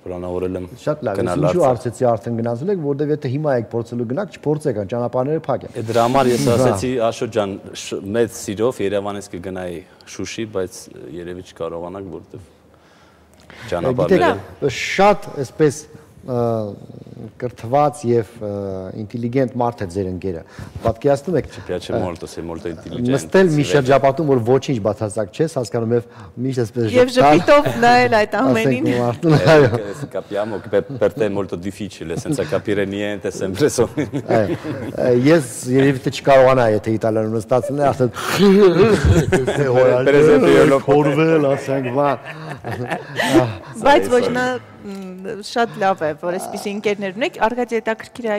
պլանավորել եմ շատ լավ, ինչու արցեցի արդեն գնացել եք, որտեվ եթե հիմա եք փորձելու գնաք, չփորձեք, ճանապարհները փակ են։ Դրա համար ես ասացի Աշոտ ջան, մեծ սիրով Երևանից կգնայի Շուշի, բայց երևի չկարողանանք, որտեվ ճանապարհները շատ այսպես կրթված եւ ինտելիգենտ մարդ է ձեր ընկերը։ Պատկերացնում եք, նստել մի շրջապատում, որ ոչինչ բացարձակ չես հասկանում եւ միշտ այսպես եւ ժպիտով նայել այդ ամենին։ Capiamo che per te è molto difficile senza capire niente, sempre solo. Ես երևի թե չկարողանա, եթե իտալիանում նստածն է, ասել Per esempio փորվել, ասենք, բայց ոչ նա շատ լավ է, որ այսպիսի ընկերներ ունեք, Արգադի հետաքրքիր է,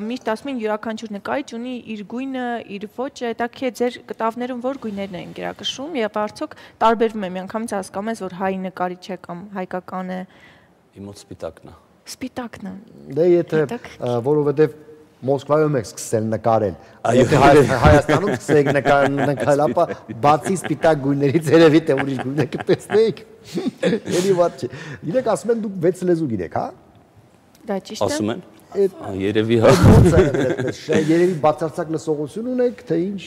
միշտ ասում են յուրաքանչյուր նկարիչ ունի իր գույնը, իր ոճը, հետաքրքիր է ձեր կտավներում որ գույներն են գերակշռում եւ արդյոք տարբերվում է, միանգամից հասկանում ես, որ հայ նկարիչ է կամ հայկական է։ Իմ մոտ սպիտակն է։ Սպիտակն է։ Դե եթե որովհետեւ Մոսկվայում եք սկսել նկարել։ Եթե Հայաստանում սկսեք նկարել, ապա բացի սպիտակ գույներից երևի թե ուրիշ գույներ կտեսնեիք։ Էլի վատ չէ։ Գիտեք, ասում են դուք 6 լեզու գիտեք, հա։ Դա ճիշտ է։ Ասում են։ Երևի հա։ Երևի բացարձակ լսողություն ունեք, թե ինչ։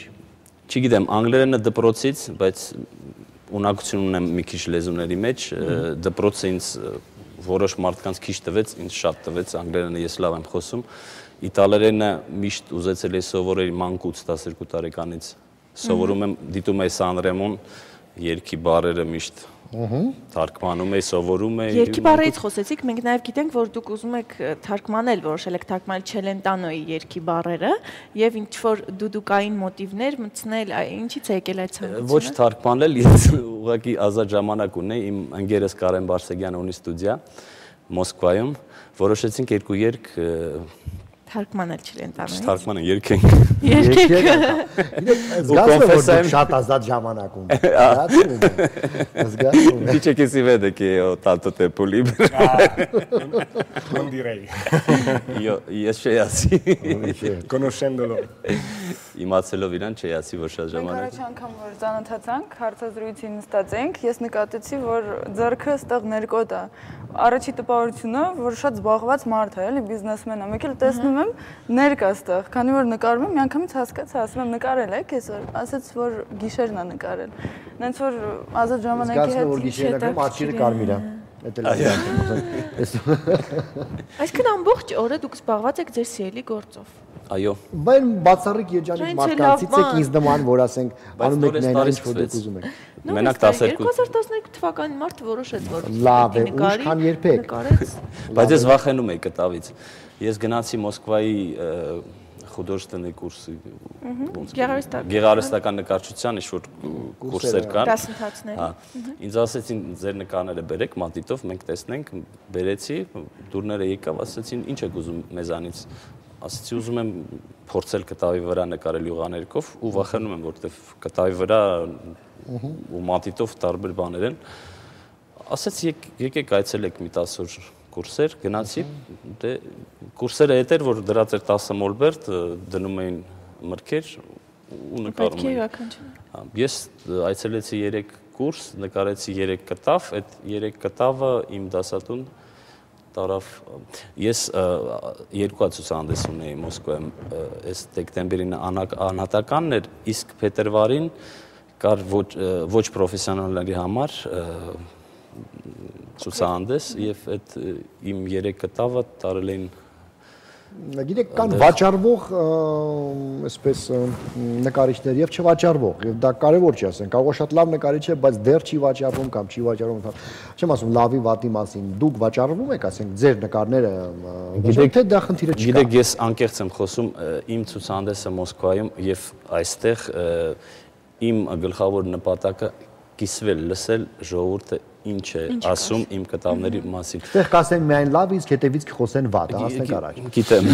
Չգիտեմ, անգլերենը դպրոցից, բայց ունակություն ունեմ մի քիչ լեզուների մեջ, դպրոցը ինձ որոշ մարդկանց քիչ տվեց, ինձ շատ տվեց, անգլերենը ես լավ եմ խոսում։ Իտալերենը միշտ ուզեցել էի սովորել մանկուց 12 տարեկանից։ Սովորում եմ, դիտում էի Սանրեմոն, երգի բառերը միշտ թարգմանում էի, սովորում էի։ Երգի բառերից խոսեցիք, մենք նաև գիտենք, որ դուք ուզում եք թարգմանել, որոշել եք թարգմանել Չելենտանոյի երգի բառերը եւ ինչ որ դուդուկային մոտիվներ մտցնել, ինչի՞ց է եկել այդ ցանկությունը։ Ոչ թարգմանել, ես ուղղակի ազատ ժամանակ ունեի, իմ ընկերս Կարեն Բարսեգյանը ունի ստուդիա Մոսկվայում, որոշեցինք երկու երգ թարգմանել Չելենտանոյից։ Թարգմանել երկենք։ Զգացում եմ, որ դուք շատ ազատ ժամանակ ունեք։ Dice che si vede che ho tanto tempo libero. Non direi. Io c'è assi. Conoscendolo. Իմացելով իրան չի ասի, որ շատ ժամանակ։ Մենք առաջ անգամ որ ծանոթացանք, հարցազրույցին նստած ենք, ես նկատեցի, որ ձեռքը ստեղ ներկոտ է։ Առաջի տպավորությունը, որ շատ զբաղված մարդ է, էլի բիզնեսմեն է, մեկ էլ տեսնում եմ ներկա ստեղ, քանի որ նկարում եմ, միանգամից հասկացա, ասում եմ նկարել եք այսօր, ասաց որ գիշերն է նկարել։ Նենց որ ազատ ժամանակի հետ գիշերն է, աչքերը կարմիր է։ Այսինքն ամբողջ օրը դուք զբաղված եք ձեր սիրելի գործով։ Այո։ Բայց բացառիկ երջանիկ մարդկանցից եք ինձ նման, որ ասենք անում եք նայել ինչ որ դուք ուզում եք։ Մենակ 12 2012 թվականին մարդը որոշեց, որ լավ է, ուշքան երբեք։ Բայց ես վախենում եի կտավից։ Ես գնացի Մոսկվայի художественный курс գեղարվեստական նկարչության ինչ-որ կուրսեր կան։ Դասընթացներ։ Հա։ Ինձ ասեցին ձեր նկարները բերեք մատիտով, մենք տեսնենք, բերեցի, դուրները եկավ, ասեցին ինչ եք ուզում մեզանից։ Ասեցի ուզում եմ փորձել կտավի վրա նկարել յուղաներկով ու վախենում եմ, որովհետև կտավի վրա ու մատիտով տարբեր բաներ են։ Ասեց եկեք այցելեք մի 10 օր կուրսեր, գնացի, դե կուրսերը հետ էր, որ դրած էր 10 մոլբերտ, դնում էին մրգեր ու նկարում էին։ Ես այցելեցի 3 կուրս, նկարեցի 3 կտավ, այդ 3 կտավը իմ դասատուն տարավ։ Ես 2 ցուցահանդես ունեի Մոսկվայում, այս դեկտեմբերին անհատականն էր, իսկ փետրվարին կար ոչ պրոֆեսիոնալների համար ցուցահանդես եւ այդ իմ 3 կտավը տարել էին գիտեք կան վաճառվող այսպես նկարիչներ եւ չվաճառվող եւ դա կարեւոր չի ասեն կարող է շատ լավ նկարիչ է բայց դեռ չի վաճառվում կամ չի վաճառվում չեմ ասում լավի վատի մասին դուք վաճառվում եք ասենք ձեր նկարները գիտեք թե դա խնդիրը չկա գիտեք ես անկեղծ եմ խոսում իմ ցուցահանդեսը Մոսկվայում եւ այստեղ իմ գլխավոր նպատակը կիսվել լսել ժողովուրդը ինչ է ասում իմ կտավների մասին։ Այդտեղ կասեն միայն լավ, իսկ հետևից կխոսեն վատ, հասնենք առաջ։ Գիտեմ։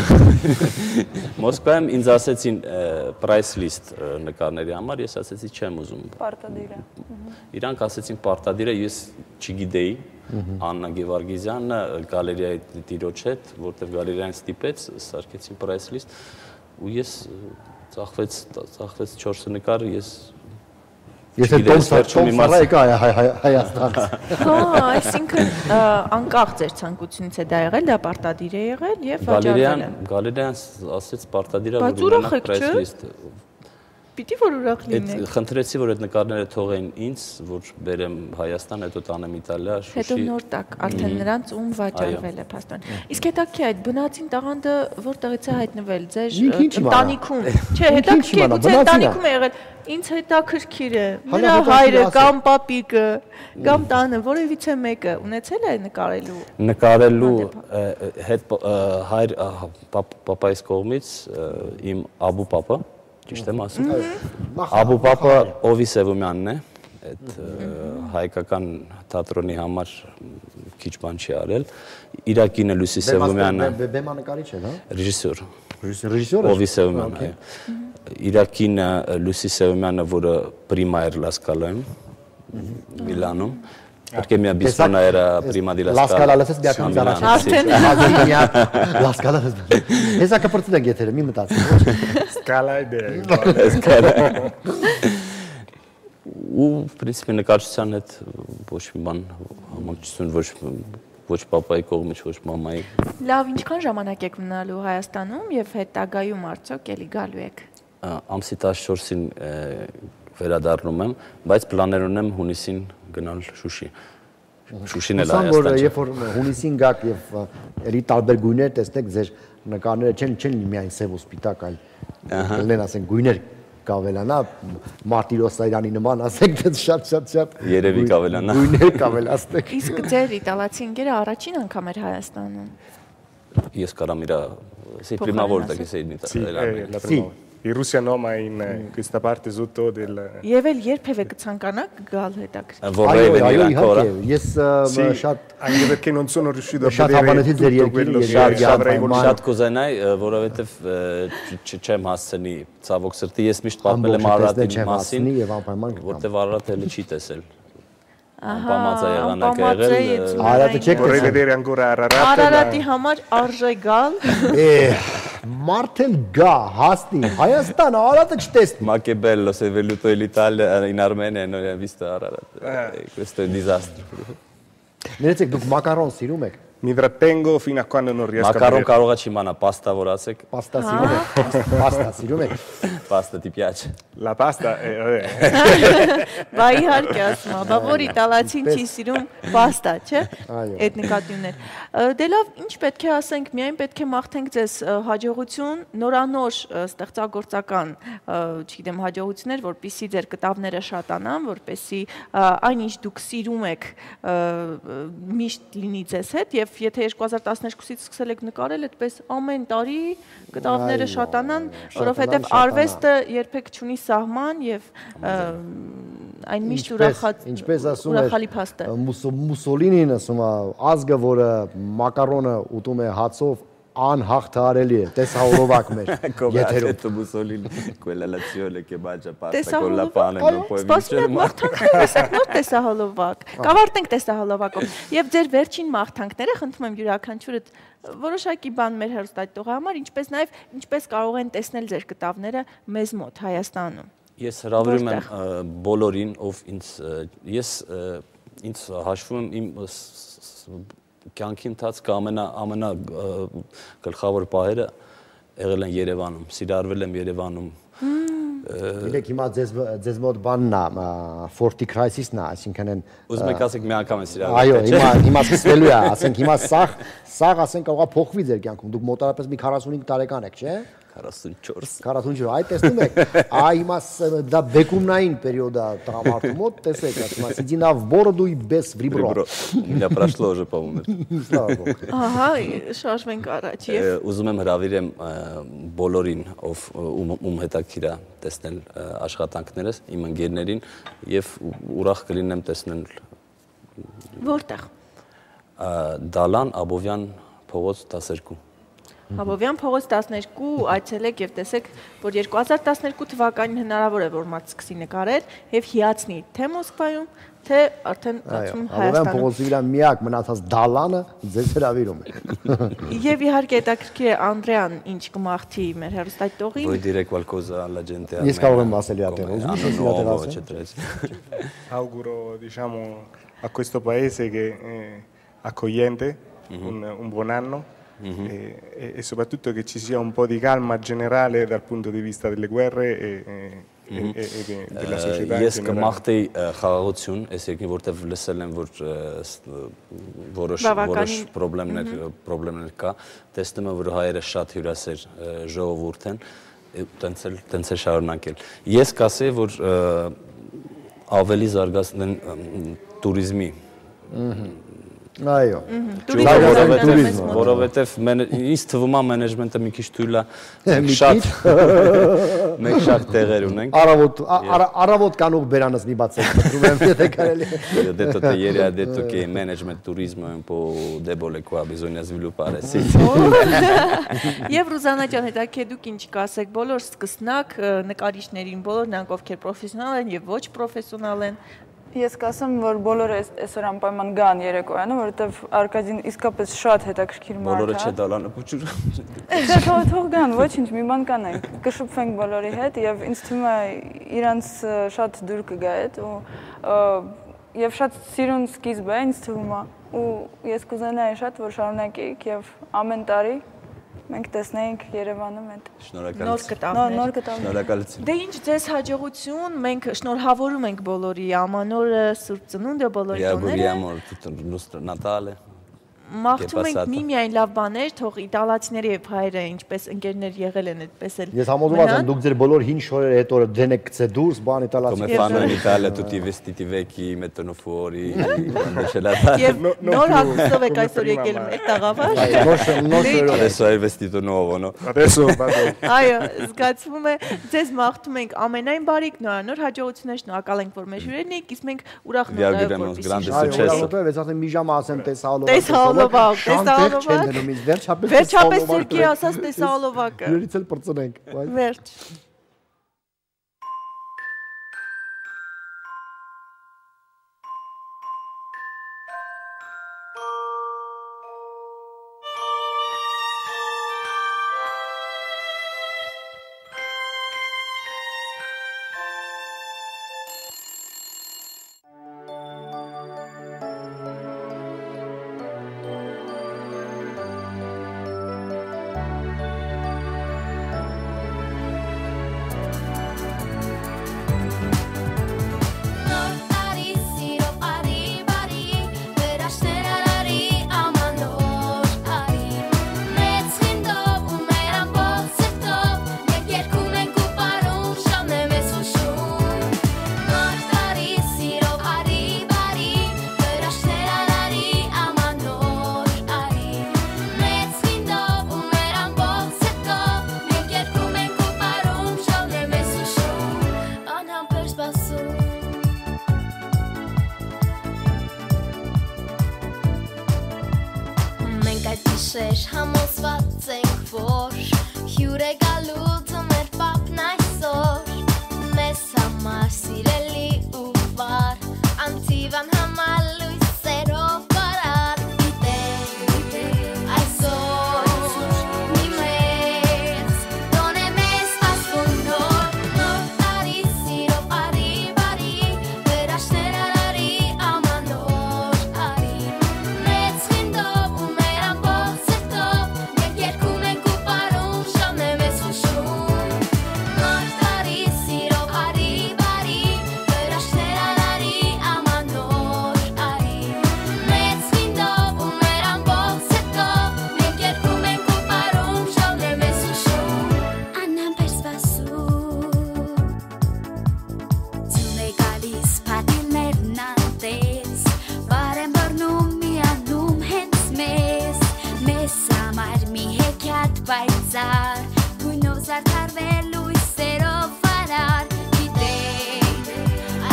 Մոսկվայում ինձ ասեցին price list նկարների համար, ես ասեցի չեմ ուզում։ Պարտադիր է։ Իրանք ասեցին պարտադիր է, ես չգիտեի։ Աննա Գևարգիզյանը գալերիայի տիրոջ հետ, որտեղ գալերիան ստիպեց, սարքեցին price list ու ես ծախվեց 4 նկար, ես Ես այդ տոմսը եկա Հայաստանից։ Հա, այսինքն անկախ ձեր ցանկությունից է դա եղել, դա պարտադիր է եղել եւ վաճառվել է։ Գալերիան ասեց պարտադիր է, որ ունենա price list։ Պիտի որ ուրախ լինեք։ Խնդրեցի, որ այդ նկարները թողեն ինձ, որ բերեմ Հայաստան, հետո տանեմ Իտալիա, Շուշի։ Հետո նոր տակ, արդեն նրանց ում վաճառվել է փաստորեն։ Իսկ հետաքրքիր այդ բնածին տաղանդը որտեղից է հայտնվել ձեր ընտանիքում։ Չէ, հետաքրքիր է, գուցե ընտանիքում է եղել։ Ինձ հետաքրքիր է։ Նրա հայրը կամ պապիկը կամ տանը որևիցե մեկը ունեցել է նկարելու։ Նկարելու հետ հայր պապայիս կողմից իմ Աբու պապը Ճիշտ եմ ասում։ Աբու պապը Օվի Սևումյանն է, այդ հայկական թատրոնի համար քիչ բան չի արել։ Իր կինը Լուսի Սևումյանը։ Բեմանկարիչ է, հա։ Ռեժիսոր։ Ռեժիսոր է։ Օվի Սևումյանը։ Իր կինը Լուսի Սևումյանը, որը պրիմա էր Լա Սկալայում, Միլանում։ Perché mia bisnonna era prima di La Scala. La Scala, la stessa La Scala. Esa կապրծել եք եթերը, մի մտածի։ Scala է։ Scala։ Ու պրինցիպի նկարչության հետ ոչ մի բան համակցություն ոչ պապայի կողմից, ոչ մամայի։ Լավ, ինչքան ժամանակ եք մնալու Հայաստանում եւ հետագայում արդյոք էլի գալու եք։ Ամսի 14-ին վերադառնում եմ, բայց պլաներ ունեմ հունիսին գնալ Շուշի։ Շուշին էլ Հայաստան չէ։ Երբ որ հունիսին գաք եւ էլի տարբեր գույներ տեսնեք, ձեր նկարները չեն միայն սև ու սպիտակ, այլ կլինեն ասենք գույներ կավելանա, Մարտիրոսյանի նման ասենք, դա շատ երևի կավելանա։ Գույներ կավելացնեք։ Իսկ ձեր իտալացի ընկերը առաջին անգամ էր Հայաստանում։ Ես կարամ իրա sei prima volta che sei in Italia. Sì. In Russia no, ma in questa parte sotto del Եվ էլ երբևէ կցանկանաք գալ հետաքրքիր։ Vorrei venire ancora. Ես շատ anche perché non sono riuscito a vedere tutto quello che avrei voluto. Շատ կուզենայի, որովհետև չեմ հասցնի ցավոք սրտի, ես միշտ պատմել եմ Արարատի մասին, որտեղ Արարատը էլի չի տեսել։ Անպամած է եղանակը եղել։ Արարատը չեք Vorrei vedere ancora Ararat. Արարատի համար արժե գալ։ Martel ga, hasni, Հայաստան, Արարատը չտեսնի։ Ma che bello, sei venuto in Italia, in Armenia e non hai visto Ararat. Questo è un disastro. Ներեցեք, դուք մակարոն սիրում եք։ Mi trattengo fino a quando non riesco a Մակարոն vedere. կարող է չիմանա, պաստա որ ասեք։ Պաստա սիրում եք։ Պաստա սիրում եք։ Պաստա ti piace։ La pasta Բա իհարկե ասում, բա որ իտալացին չի սիրում պաստա, չէ։ Այդ նկատիուներ։ Դե լավ, ինչ պետք է ասենք, միայն պետք է մաղթենք ձեզ հաջողություն, նորանոր ստեղծագործական, չգիտեմ, հաջողություններ, որպեսզի ձեր կտավները շատանան, որպեսզի այն ինչ դուք սիրում եք միշտ լինի ձեզ հետ, եւ եթե 2012-ից սկսել եք նկարել, այդպես ամեն տարի կտավները շատանան, որովհետեւ արվեստը երբեք չունի սահման եւ այն միշտ ուրախալի փաստ է։ Մուսոլինին ասում է, ազգը, որը մակարոնը ուտում է հացով, անհաղթահարելի է, տեսահոլովակ մեր եթերում։ Tu Mussolini, quella lezione che mangia pasta con la pane non puoi vincere mai։ Նոր տեսահոլովակ։ Կավարտենք տեսահոլովակով։ Եվ ձեր վերջին մաղթանքները, խնդրում եմ յուրաքանչյուրդ որոշակի բան մեր հեռուստադիտողի համար, ինչպես նաև ինչպես կարող են տեսնել ձեր կտավները մեզ մոտ Հայաստանում։ Ես հրավիրում եմ բոլորին, ով ինձ հաշվում եմ իմ կյանքի ընթացքը ամենա գլխավոր պահերը եղել են Երևանում, սիրարվել եմ Երևանում։ Իրեք հիմա ձեզ մոտ բանն է, Forty Crisis-ն է, այսինքն են Ուզում եք ասեք մի անգամ է սիրարվել։ Այո, հիմա սկսվելու է, ասենք հիմա սաղ ասենք կարող է փոխվի ձեր կյանքում, դուք մոտարապես մի 45 տարեկան եք, չէ՞։ 44, այ տեսնում եք, այ հիմա դա բեկումնային период է տղամարդու մոտ, տեսեք, ասում եմ, сиди на бороду и без врибро։ Меня прошло уже, по-моему։ Ահա, շարժվենք առաջ եւ ուզում եմ հրավիրեմ բոլորին, ում հետաքրքիր է տեսնել աշխատանքներս, իմ ընկերներին եւ ուրախ կլինեմ տեսնել որտեղ։ Դալան Աբովյան փողոց 12։ Աբովյան փողոց 12 այցելեք եւ տեսեք, որ 2012 թվականին հնարավոր է որ մարդ սկսի նկարել եւ հիացնի թե Մոսկվայում, թե արդեն Հայաստանում։ Աբովյան փողոցի վրա միակ մնացած դալանը ձեզ հրավիրում է։ Եւ իհարկե հետաքրքիր է Անդրեան ինչ կմաղթի մեր հեռուստադիտողին։ Voi dire qualcosa alla gente Ես կարող եմ ասել իհատեղ, Auguro, diciamo, a questo paese che accogliente un buon anno. E soprattutto che ci sia un po' di calma generale dal punto di vista delle guerre e della società in generale. Ես կմաղթեի խաղաղություն, այս եկին որտեվ լսել եմ, որ որոշ պրոբլեմներ կա, տեսնում եմ, որ հայերը շատ հյուրասեր ժողովուրդ են, տենց է շարունակել։ Ես կասեի, որ ավելի զարգացնեն туриզմի Այո, որովհետև ինձ թվում է մենեջմենտը մի քիչ թույլ է մենք շատ տեղեր ունենք Առավոտ կանուղ բերանս մի բացեք, խնդրում եմ, եթե կարելի է Io ho detto ieri, ha detto che management turismo è un po' debole qua, bisogna sviluppare, sì. Եվ Ռուզանա ջան, հետաքրքիր դուք ինչ կասեք, բոլոր սկսնակ նկարիչներին, բոլոր նրանք ովքեր պրոֆեսիոնալ են եւ ոչ պրոֆեսիոնալ են Ես կասեմ, որ բոլորը այսօր անպայման գան երեկոյանը, որովհետև Արկադին իսկապես շատ հետաքրքիր մարդ է։ Բոլորը չէ դալանը փուչուր։ Թող գան, ոչինչ, մի բան կանենք, կշփվենք բոլորի հետ եւ ինձ թվում է իրանց շատ դուր կգա այդ եւ շատ սիրուն սկիզբ է ինձ թվում է ու ես կուզենայի շատ որ շարունակեիք եւ ամեն տարի մենք տեսնենք Երևանում այդ նոր կտավներ։ Շնորհակալություն։ Դե ինչ ձեզ հաջողություն, մենք շնորհավորում ենք բոլորի ամանորը, Սուրբ Ծնունդը, բոլորի տոները։ Auguriamo tutto il nostro Natale. Մաղթում ենք միմիայն լավ բաներ, թող իտալացիները եւ հայերը ինչպես ընկերներ եղել են, այդպես էլ։ Ես համոզված եմ, դուք ձեր բոլոր հին շորերը հետո դենեք գցե դուրս, բան իտալացի։ Come fanno in Italia tutti i vestiti vecchi mettono fuori quando c'è la data. Եվ նոր հագուստով եք այսօր եկել մեր տաղավար։ Adesso hai il vestito nuovo, no? Adesso vado. Այո, զգացվում է, ձեզ մաղթում ենք ամենայն բարիք, նորանոր հաջողություններ, շնորհակալ ենք, որ մեր հյուրերն եք, իսկ մենք ուրախ նոր որպես ասեմ մի ժամ ասեմ տեսահոլովակ։ Վերջապես Սերգեյ ասաց տեսահոլովակը։ Յուրից էլ պրծնենք։ Վերջ։ Հյուր է գալու ձմեր պապն այսօր Մեզ համար սիրելի ու վար Անցիվան համար լույսերով բարար Գիտենք այսօր մի մեծ Տոն է մեզ ասում նոր տարի սիրով արի բարի Վերաշներ արարի ամանոր արի Մեծ խինդով ու մեր ամբողջ սրտով Մենք երգում ենք ու պարում շամն է մեզ հուշում Նոր տարի սիրով արի բարի Վերաշներ արարի ամանոր արի Մեծ խինդով ու մեր ամբողջ սրտով Մենք երգում ենք ու պարում շամն է մեզ հուշում Աննան պերսվասու Ձուն է գալիս պատիլներն անտես Վար եմ բռնում միանում հենց մեզ համար մի հեքիաթ պայծար Գույնով զարդարվել լույսերով վարար Գիտենք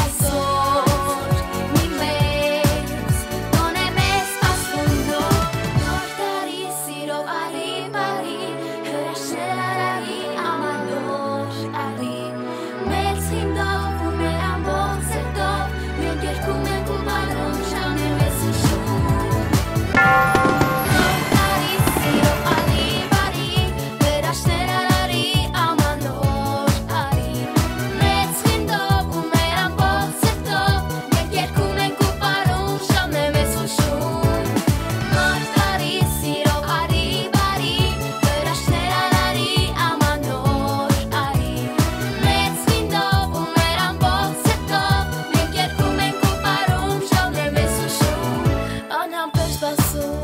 այսօր մի մեծ Տոն է մեզ ասում նոր տարի սիրով արի բարի Հրաշներ արարի ամանոր արի Մեծ խինդով ու մեր ամբողջ սրտով Մենք երգում ենք ու բարում շամն է մեզ հուշում Նոր տարի սիրով արի բարի Հրաշներ արարի ամանոր արի Մեծ խինդով ու մեր ամբողջ սրտով Մենք երգում ենք ու բարում շամն է մեզ հուշում Նոր տարի սիրով արի բարի Հրաշներ արարի ամանոր արի Մեծ խինդով ու մեր ամբողջ սրտով Մենք երգում ենք ու բարում շամն է մեզ հուշում Անհամբեր սպասում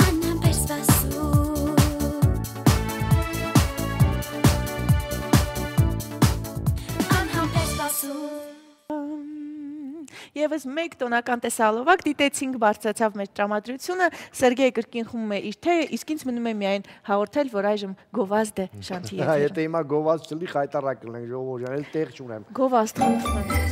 Անհամբեր սպասում Անհամբեր սպասում Եվս մեկ տոնական տեսալովակ դիտեցինք բարձրացավ մեր տրամադրությունը Սերգեյը կրկին խմում է իր թեյը իսկ ինձ մնում է միայն հաղորդել որ այժմ գովազդ է շանթի եթերը Եթե հիմա գովազդ չլի խայտարակ կլենք ժողովուրդ ջան, էլ տեղ չունեմ Գովազդ խնդրում եմ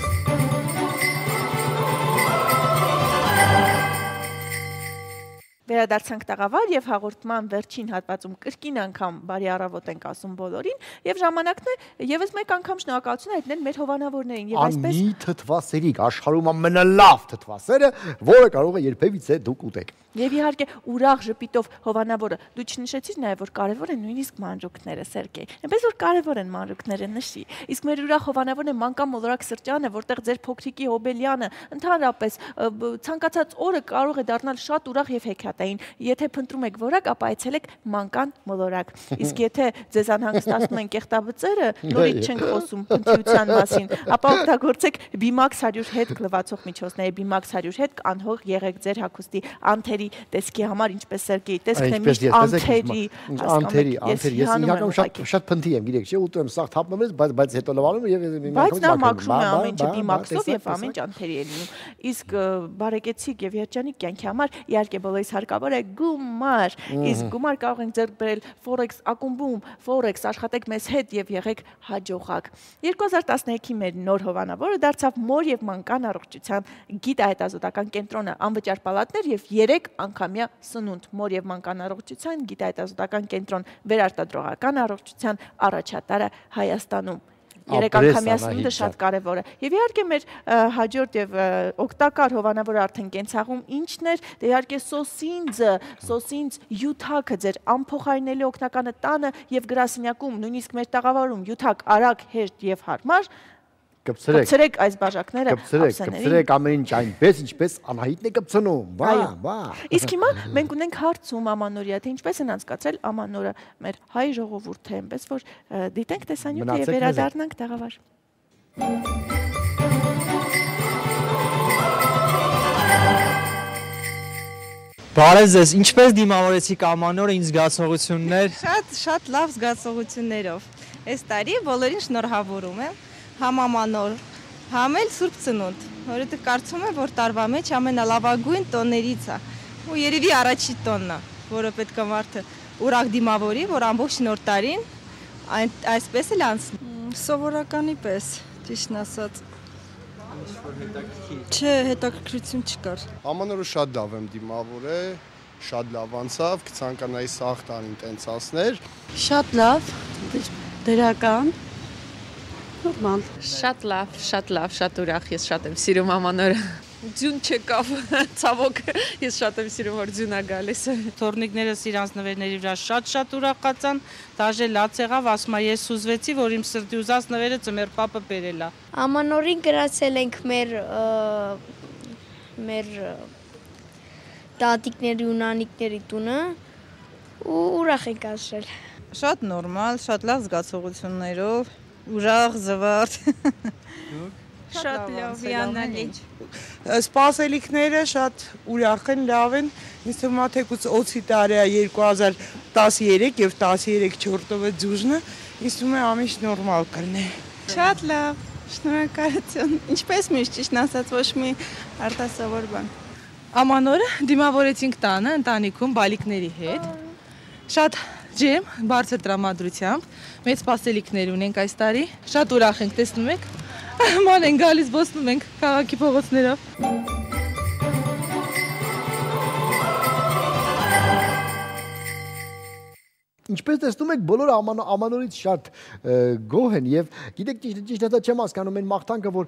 Վերադարձանք տաղավար եւ հաղորդման վերջին հատվածում կրկին անգամ բարի առավոտ ենք ասում բոլորին եւ ժամանակն է եւս մեկ անգամ շնորհակալություն հայտնել մեր հովանավորներին եւ այսպես Անի թթվասերիկ աշխարհում ամենալավ թթվասերը, որը կարող է երբևիցե դուք ուտեք։ Եվ իհարկե ուրախ ժպիտով հովանավորը դու չնշեցիր նաև որ կարևոր են նույնիսկ մանրուքները Սերգեյ այնպես որ կարևոր են մանրուքները նշի իսկ մեր ուրախ հովանավորն է մանկան մոլորակ սրճանը որտեղ ձեր փոքրիկի հոբելյանը ընդհանրապես ցանկացած օրը կարող է դառնալ շատ ուրախ եւ հեքիաթային եթե փնտրում եք որակ ապա այցելեք մանկան մոլորակ իսկ եթե ձեզ անհանգստացնում են կեղտաբծերը նորից չենք խոսում փնտրության մասին ապա օգտագործեք Bimax 100 հետ գլվացող միջոցները Bimax 100 հետ անհող եղեք ձեր հագուստի անթերի տեսքի համար ինչպես Սերգեյ տեսքն է միշտ անթերի ես իրականում շատ փնթի եմ գիտեք չէ ուտում եմ սաղ թափում եմ բայց հետո լվանում եւ բայց նա մաքրում է ամեն ինչ Bimax-ով եւ ամեն ինչ անթերի է լինում իսկ բարեկեցիկ եւ երջանիկ կյանքի համար իհարկե բոլորիս հարկավոր է գումար իսկ գումար կարող ենք ձեռք բերել Forex ակումբում Forex աշխատեք մեզ հետ եւ եղեք հաջողակ 2013-ի մեր նոր հովանավորը դարձավ մոր եւ մանկան առողջության գիտահետազոտական կենտրոնը անվճար պալատներ եւ 3 անգամյա սնունդ մոր եւ մանկան առողջության գիտահետազոտական կենտրոն վերարտադրողական առողջության առաջատարը Հայաստանում 3 անգամյա սնունդը շատ կարևոր է եւ իհարկե մեր հաջորդ եւ օգտակար հովանավորը արդեն կենցաղում ինչն էր դե իհարկե սոսինձ յութակը ձեր անփոխարինելի օգնականը տանը եւ գրասենյակում նույնիսկ մեր տաղավարում յութակ արագ հեշտ եւ հարմար Կպցրեք այս բաժակները կպցրեք ամեն ինչ այնպես ինչպես Անահիտն է կպցնում վա Իսկ հիմա մենք ունենք հարցում ամանորյա թե ինչպես են անցկացրել ամանորը մեր հայ ժողովուրդը այնպես որ դիտենք տեսանյութը եւ վերադառնանք տաղավար Բարև ձեզ, ինչպես դիմավորեցիք ամանորը ինձ զգացողություններ Շատ լավ զգացողություններով Այս տարի բոլորին շնորհավորում եմ Համ ամանոր, համ էլ Սուրբ Ծնունդ, որովհետև կարծում եմ, որ տարվա մեջ ամենալավագույն տոններից է, ու երևի առաջին տոնն է, որը պետք է մարդը ուրախ դիմավորի, որ ամբողջ նոր տարին այսպես էլ անցնի։ Սովորականի պես, ճիշտն ասած, Չէ, հետաքրքրություն չկար։ Ամանորը շատ լավ եմ դիմավորել, շատ լավ անցավ, կցանկանայի սաղ տանին տենց ասներ։ Շատ լավ, դրական, նորմալ։ Շատ լավ, շատ ուրախ, ես շատ եմ սիրում Ամանորը։ Ձյուն չեկավ, ցավոք, ես շատ եմ սիրում, որ ձյունա գալիս։ Թորնիկներս իրանց նվերների վրա շատ ուրախացան, դաժե լաց եղավ, ասում ես ուզվեցի, որ իմ սրտի ուզած նվերը ծմեր պապը բերել է։ Ամանորին գրացել ենք մեր տատիկների ու նանիկների տունը ու ուրախ ենք ասել։ Շատ նորմալ, շատ լավ զգացողություններով, ուրախ, զվարթ։ Շատ լավ, հիանալի։ Սպասելիքները շատ ուրախ են, լավ են։ Ինձ թվում է թեկուզ օծի տարի է 2013 եւ 13-4-ը ձուժնը, ինձ թվում է ամիշ նորմալ կլինի։ Շատ լավ, շնորհակալություն։ Ինչպես միշտ ճիշտ ասած ոչ մի արտասովոր բան։ Ամանորը դիմավորեցինք տանը, ընտանիքում բալիկների հետ։ Շատ ջեմ, բարձր տրամադրությամբ, մեծ սպասելիքներ ունենք այս տարի։ Շատ ուրախ ենք, տեսնում եք։ Ման են գալիս, ոսնում ենք քաղաքի փողոցներով։ Ինչպես տեսնում եք, բոլորը ամանորից շատ գոհ են եւ գիտեք ճիշտ դա չեմ հասկանում այն մաղթանքը, որ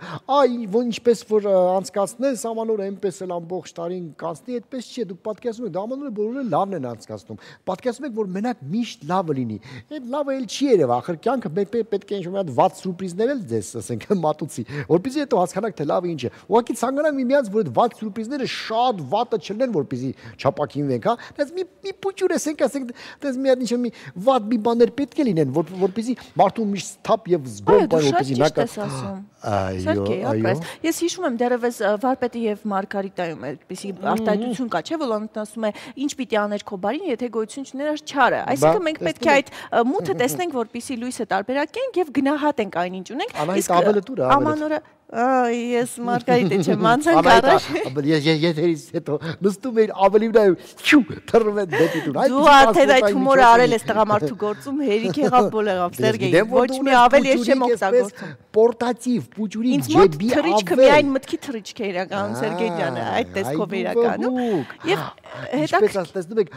ինչպես որ անցկացնես ամանորը այնպես էլ ամբողջ տարին կանցնի, այդպես չի, դուք պատկերացնում եք, դա ամանորը բոլորը լավն են անցկացնում։ Պատկերացնում եք, որ մենակ միշտ լավը լինի։ Այդ լավը էլ չի երևա, ախր կյանքը պետք է ինչ-որ մի հատ վատ սուրպրիզներ էլ ձեզ, ասենք, մատուցի, որպեսզի հետո հասկանաք, թե լավը ինչ է։ Ուղղակի ցանկանանք միմյանց, որ այդ վատ սուրպրիզները շատ վատը չլինեն, որպեսզի չապակինվենք, հա։ Դες մի փուճուր ասենք, դες մի հատ ինչ վատ մի բաներ պետք է լինեն, որպեսզի մարդու միշտ թափ եւ զգոմ բան որպեսզի նա կա։ Այո։ Ես հիշում եմ դերևս Վարպետի եւ Մարգարիտայում այդպիսի արտահայտություն կա, չէ՞, որ ասում է ինչ պիտի աներ քո բարին, եթե գոյություն չուներ չարը։ Այսինքն մենք պետք է այդ մութը տեսնենք, որպեսզի լույսը տարբերակենք եւ գնահատենք այնինչ ունենք։ Իսկ Ամանորը ես Մարգարիտը չեմ անցանք առաջ։ Եթերից հետո նստում էին ավելի նայում, չու թռվեն դեպի տուն։ Դու արդեն այդ հումորը արել ես տղամարդու գործում, հերիք եղավ բոլեղավ, Սերգեյ։ Ոչ մի ավել ես չեմ օգտագործում։ Պորտատիվ փուճուրի ինձ մոտ թրիչքը միայն մտքի թրիչք է իրականում, Սերգեյ ջանը, այդ տեսքով է իրականում։ Եվ հետաքրքիր տեսնում եք,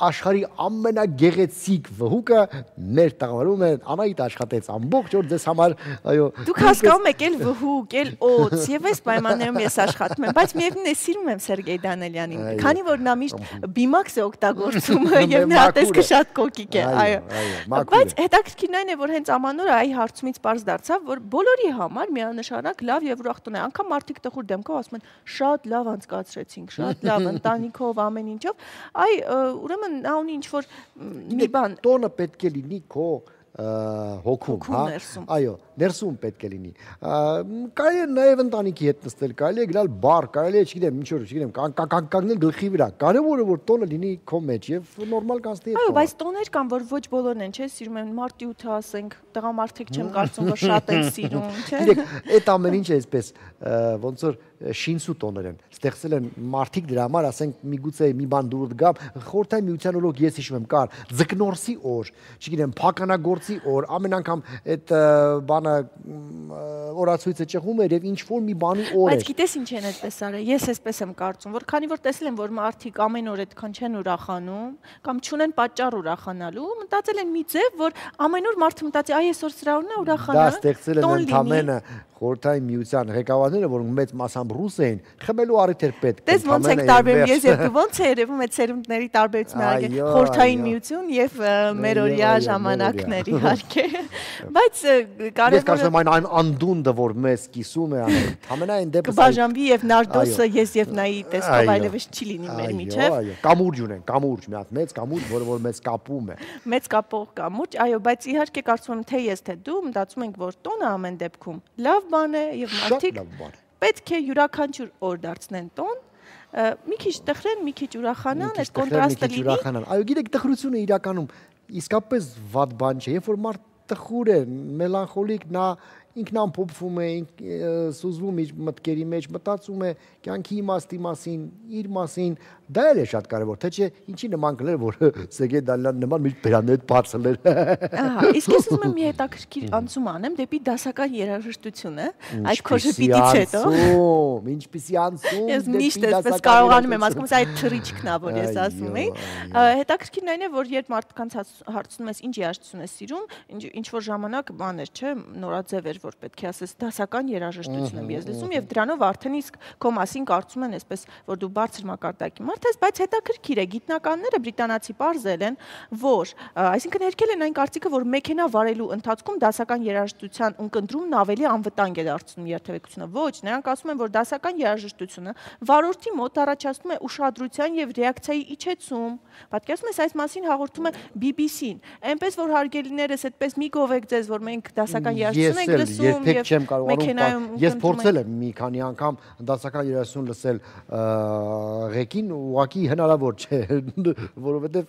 աշխարհի ամենագեղեցիկ վհուկը մեր տաղավարում է, Անահիտ աշխատեց ամբողջ օր ձեզ համար, այո։ Դուք հասկանում եք, էլ վհուկ, էլ օծ, եւ այս պայմաններում ես աշխատում եմ, բայց միևնույն է սիրում եմ Սերգեյ Դանելյանին, քանի որ նա միշտ բիմաքս է օգտագործում եւ նրա տեսքը շատ կոկիկ է, այո։ Բայց հետաքրքիրն այն է, որ հենց Ամանորը այ հարցումից པարզ դարձավ, որ բոլորի համար միանշանակ լավ եւ ուրախ տուն է, անգամ մարդիկ տխուր դեմքով ասում են շատ լավ անցկացրեցինք, շատ լավ ընտանիքով ամեն ինչով, այ ուրեմն նա ունի ինչ որ մի բան տոնը պետք է լինի քո հոգում, հա, այո, ներսում պետք է լինի։ Կարելի է նաև ընտանիքի հետ նստել, կարելի է գնալ բար, կարելի է, չգիտեմ, ինչ որ, չգիտեմ, կանգնել գլխի վրա։ Կարևորը որ տոնը լինի քո մեջ եւ նորմալ կանցնի։ Այո, բայց տոներ կան, որ ոչ բոլորն են, չէ՞, սիրում են մարտի 8-ը, ասենք, տղամարդիկ չեմ կարծում, որ շատ են սիրում, չէ՞։ Գիտեք, այդ ամեն ինչը այսպես ոնց որ շինսու տոներ են։ Ստեղծել են մարդիկ դրա համար, ասենք, միգուցե մի բան դուրս գա, խորհրդային միության օրոք ես հիշում եմ, կար ձկնորսի օր, չգիտեմ, փականագործի օր, ամեն անգամ այդ բանը օրացույցը ճեղում էր եւ ինչ որ մի բանի օր էր։ Բայց գիտես ինչ են այդպես արել։ Ես էսպես եմ կարծում, որ քանի որ տեսել եմ, որ մարդիկ ամեն օր այդքան չեն ուրախանում, կամ չունեն պատճառ ուրախանալու, մտածել են մի ձև, որ ամեն օր մարդը մտածի, այ այսօր սրա օրն է ուրախանա։ Դա ստեղծել են ընդամենը խորհրդային միության ղեկավարները, որոնք մեծ մասամբ ռուս էին, խմելու առիթ էր պետք։ Դες ոնց եք տարբերում, ես եւ դու ոնց է երևում այդ սերունդների տարբերությունը արգել խորհրդային միություն եւ մեր օրյա ժամանակներ իհարկե։ Բայց կարևորը ես կարծում եմ այն անդունդը, որ մեզ կիսում է, ամենայն դեպս կբաժանվի եւ նարդոսը ես եւ նայի տեսքով այլևս չի լինի մեր միջեւ։ Այո, կամուրջ ունեն, կամուրջ, մի հատ մեծ կամուրջ, որը որ մեզ կապում է։ Մեծ կապող կամուրջ, այո, բայց իհարկե կարծում եմ թե ես թե դու մտածում ենք, որ տոնը ամեն դեպքում լավ բան է եւ մարդիկ պետք է յուրաքանչյուր օր դարձնեն տոն, մի քիչ տխրեն, մի քիչ ուրախանան, այդ կոնտրաստը լինի։ Այո, գիտեք, տխրությունը իրականում իսկապես վատ բան չէ, երբ որ մարդ տխուր է, մելանխոլիկ, նա ինքնամփոփվում է, սուզվում իր մտքերի մեջ, մտածում է կյանքի իմաստի մասին, իր մասին, դա էլ է շատ կարևոր, թե չէ ինչի նման կլեր, որ Սերգեյ Դանիելյանի նման մի բերանետ բարձրներ։ Ահա, իսկ ես ուզում եմ մի հետաքրքիր անցում անեմ դեպի դասական երաժշտությունը, այդ քո ժպիտից հետո։ Ինչպիսի անցում, ես միշտ այսպես կարողանում եմ ասում, այդ թրիչքն է, որ ես ասում եի։ Հետաքրքիրն այն է, որ երբ մարդկանց հարցնում ես ինչ երաժշտություն ես սիրում, ինչ որ ժամանակ բաներ, չէ, նորաձև էր, որ պետք է ասես դասական երաժշտություն եմ ես լսում եւ դրանով արդեն իսկ քո մասին կարծում են այսպես, որ դու բարձր մակարդակի մարդ ես, բայց հետաքրքիր է, գիտնականները բրիտանացի պարզել են, որ այսինքն երկել են այն կարծիքը, որ մեքենա վարելու ընթացքում դասական երաժշտության ընկնդրումն ավելի անվտանգ է դարձնում երթևեկությունը։ Ոչ, նրանք ասում են, որ դասական երաժշտությունը վարորդի մոտ առաջացնում է ուշադրության եւ ռեակցիայի իջեցում։ Պատկերացնում ես, այս մասին հաղորդում է BBC-ն։ Այնպես որ հարգելիներս, այդպես մի գովեք ձեզ, որ մենք դասական երաժշտություն ենք լսում եւ մեքենայում ես փորձել եմ մի քանի անգամ դասական երաժշտություն լսել ղեկին, ուղղակի հնարավոր չէ, որովհետեւ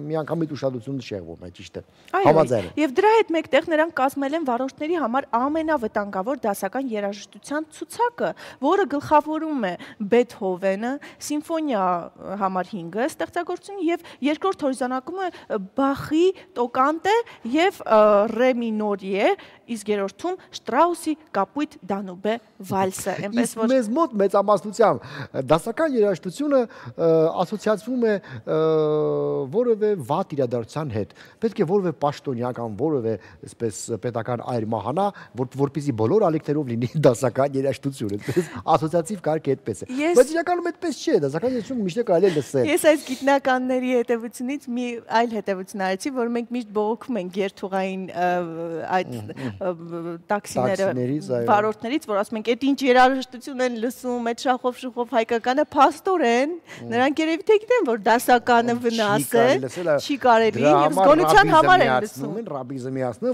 մի անգամից ուշադրությունը շեղվում է, ճիշտ է։ Համաձայն եմ։ Եվ դրա հետ մեկտեղ նրանք կազմել են վարորդների համար ամենավտանգավոր դասական երաժշտության ցուցակը, որը գլխավորում է Բեթհովենը, Սիմֆոնիա համար 5-ը ստեղծագործություն եւ երկրորդ հորիզոնակում է Բախի Տոկանտե եւ Ռե մինորիե, իսկ երրորդում Շտրաուսի Կապույտ Դանուբե վալսը, այնպես որ մեզ մոտ մեծամասնությամբ դասական երաժշտությունը ասոցիացվում է որևէ վատ իրադարձության հետ։ Պետք է որևէ պաշտոնյական, որևէ այսպես պետական այր մահանա, որպեսզի բոլոր ալիքներով լինի դասական երաժշտություն, այսպես ասոցիատիվ կարգը այդպես է։ Բայց իրականում այդպես չէ, դասական երաժշտություն միշտ կարելի է լսել։ Ես այս գիտնականների հետևությունից մի այլ հետևություն արեցի, որ մենք միշտ բողոքում ենք երթուղային այդ տաքսիները վարորդներից, որ ասում ենք, այդ ինչ երաժշտություն են լսում, այդ շախով շուխով հայկականը փաստորեն, նրանք երևի թե գիտեն, որ դասականը վնաս է, չի կարելի, եւ զգոնության համար են լսում։ Ռաբիզը միացնում,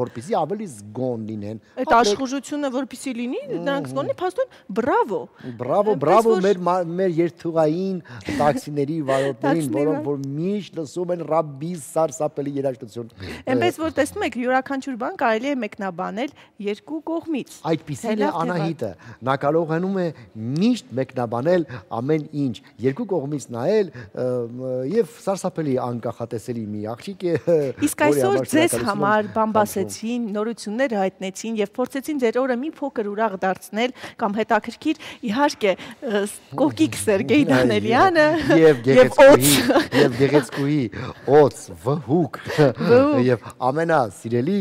որպեսզի ավելի զգոն լինեն։ Այդ աշխուժությունը որպեսզի լինի, նրանք զգոնի փաստորեն, բրավո։ Բրավո մեր երթուղային տաքսիների վարորդներին, որոնք որ միշտ լսում են ռաբիզ սարսափելի երաժշտություն։ Այնպես որ տեսնում եք, յուրաքանչյուր բան կարելի է մեկնաբանել երկու կողմից։ Այդպիսին է Անահիտը, նա կարողանում է միշտ մեկնաբանել ամեն ինչ, երկու կողմից նայել եւ սարսափելի անկախատեսելի մի աղջիկ է։ Իսկ այսօր ձեզ համար բամբասեցին, նորություններ հայտնեցին եւ փորձեցին ձեր օրը մի փոքր ուրախ դարձնել կամ հետաքրքիր, իհարկե կոկիկ Սերգեյ Դանիելյանը եւ գեղեցկուհի Օց Վհուկ եւ ամենասիրելի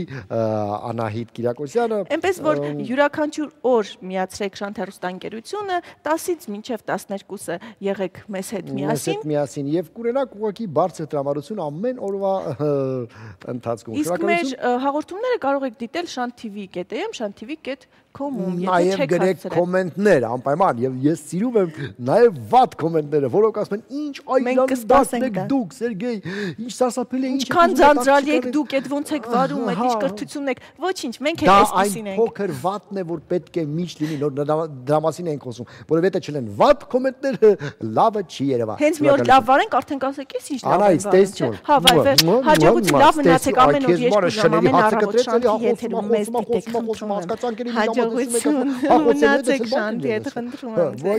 Անահիտ Կիրակոսյանը։ Այնպես որ յուրաքանչյուր օր միացրեք Շանթ հեռուստաընկերությունը 10-ից մինչև 12-ը եղեք մեզ հետ միասին եւ կունենաք ուղղակի բարձր տրամադրություն ամեն օրվա ընթացքում։ Իսկ մեր հաղորդումները կարող եք դիտել shanttv.am, shanttv.com-ում, եթե չեք գրեք կոմենտներ անպայման եւ ես սիրում եմ նաեւ վատ կոմենտները, որոնք ասում են ինչ այլանդակ եք դուք Սերգեյ, ինչ սարսափելի է, ինչքան ձանձրալի եք դուք, այդ ոնց եք վարում, այդ ինչ կրթություն եք։ Ոչինչ, մենք էլ էսպիսին ենք։ Դա այն փոքր վատն է, որ պետք է միշտ լինի, դրա մասին ենք խոսում, որովհետեւ չլեն վատ կոմենտները, լավը չի երևա։ Հենց մի օր լավ վարենք, արդեն կասեք, ես ինչ լավ եմ վարում։ Հա, վայ, հաջողություն, լավ մնացեք ամեն օր երկու ժամ ամեն առավոտ Շանթի եթերում մեզ դիտեք, խնդրում եմ։ Հաջողություն, մնացեք Շանթի հետ, խնդրում եմ։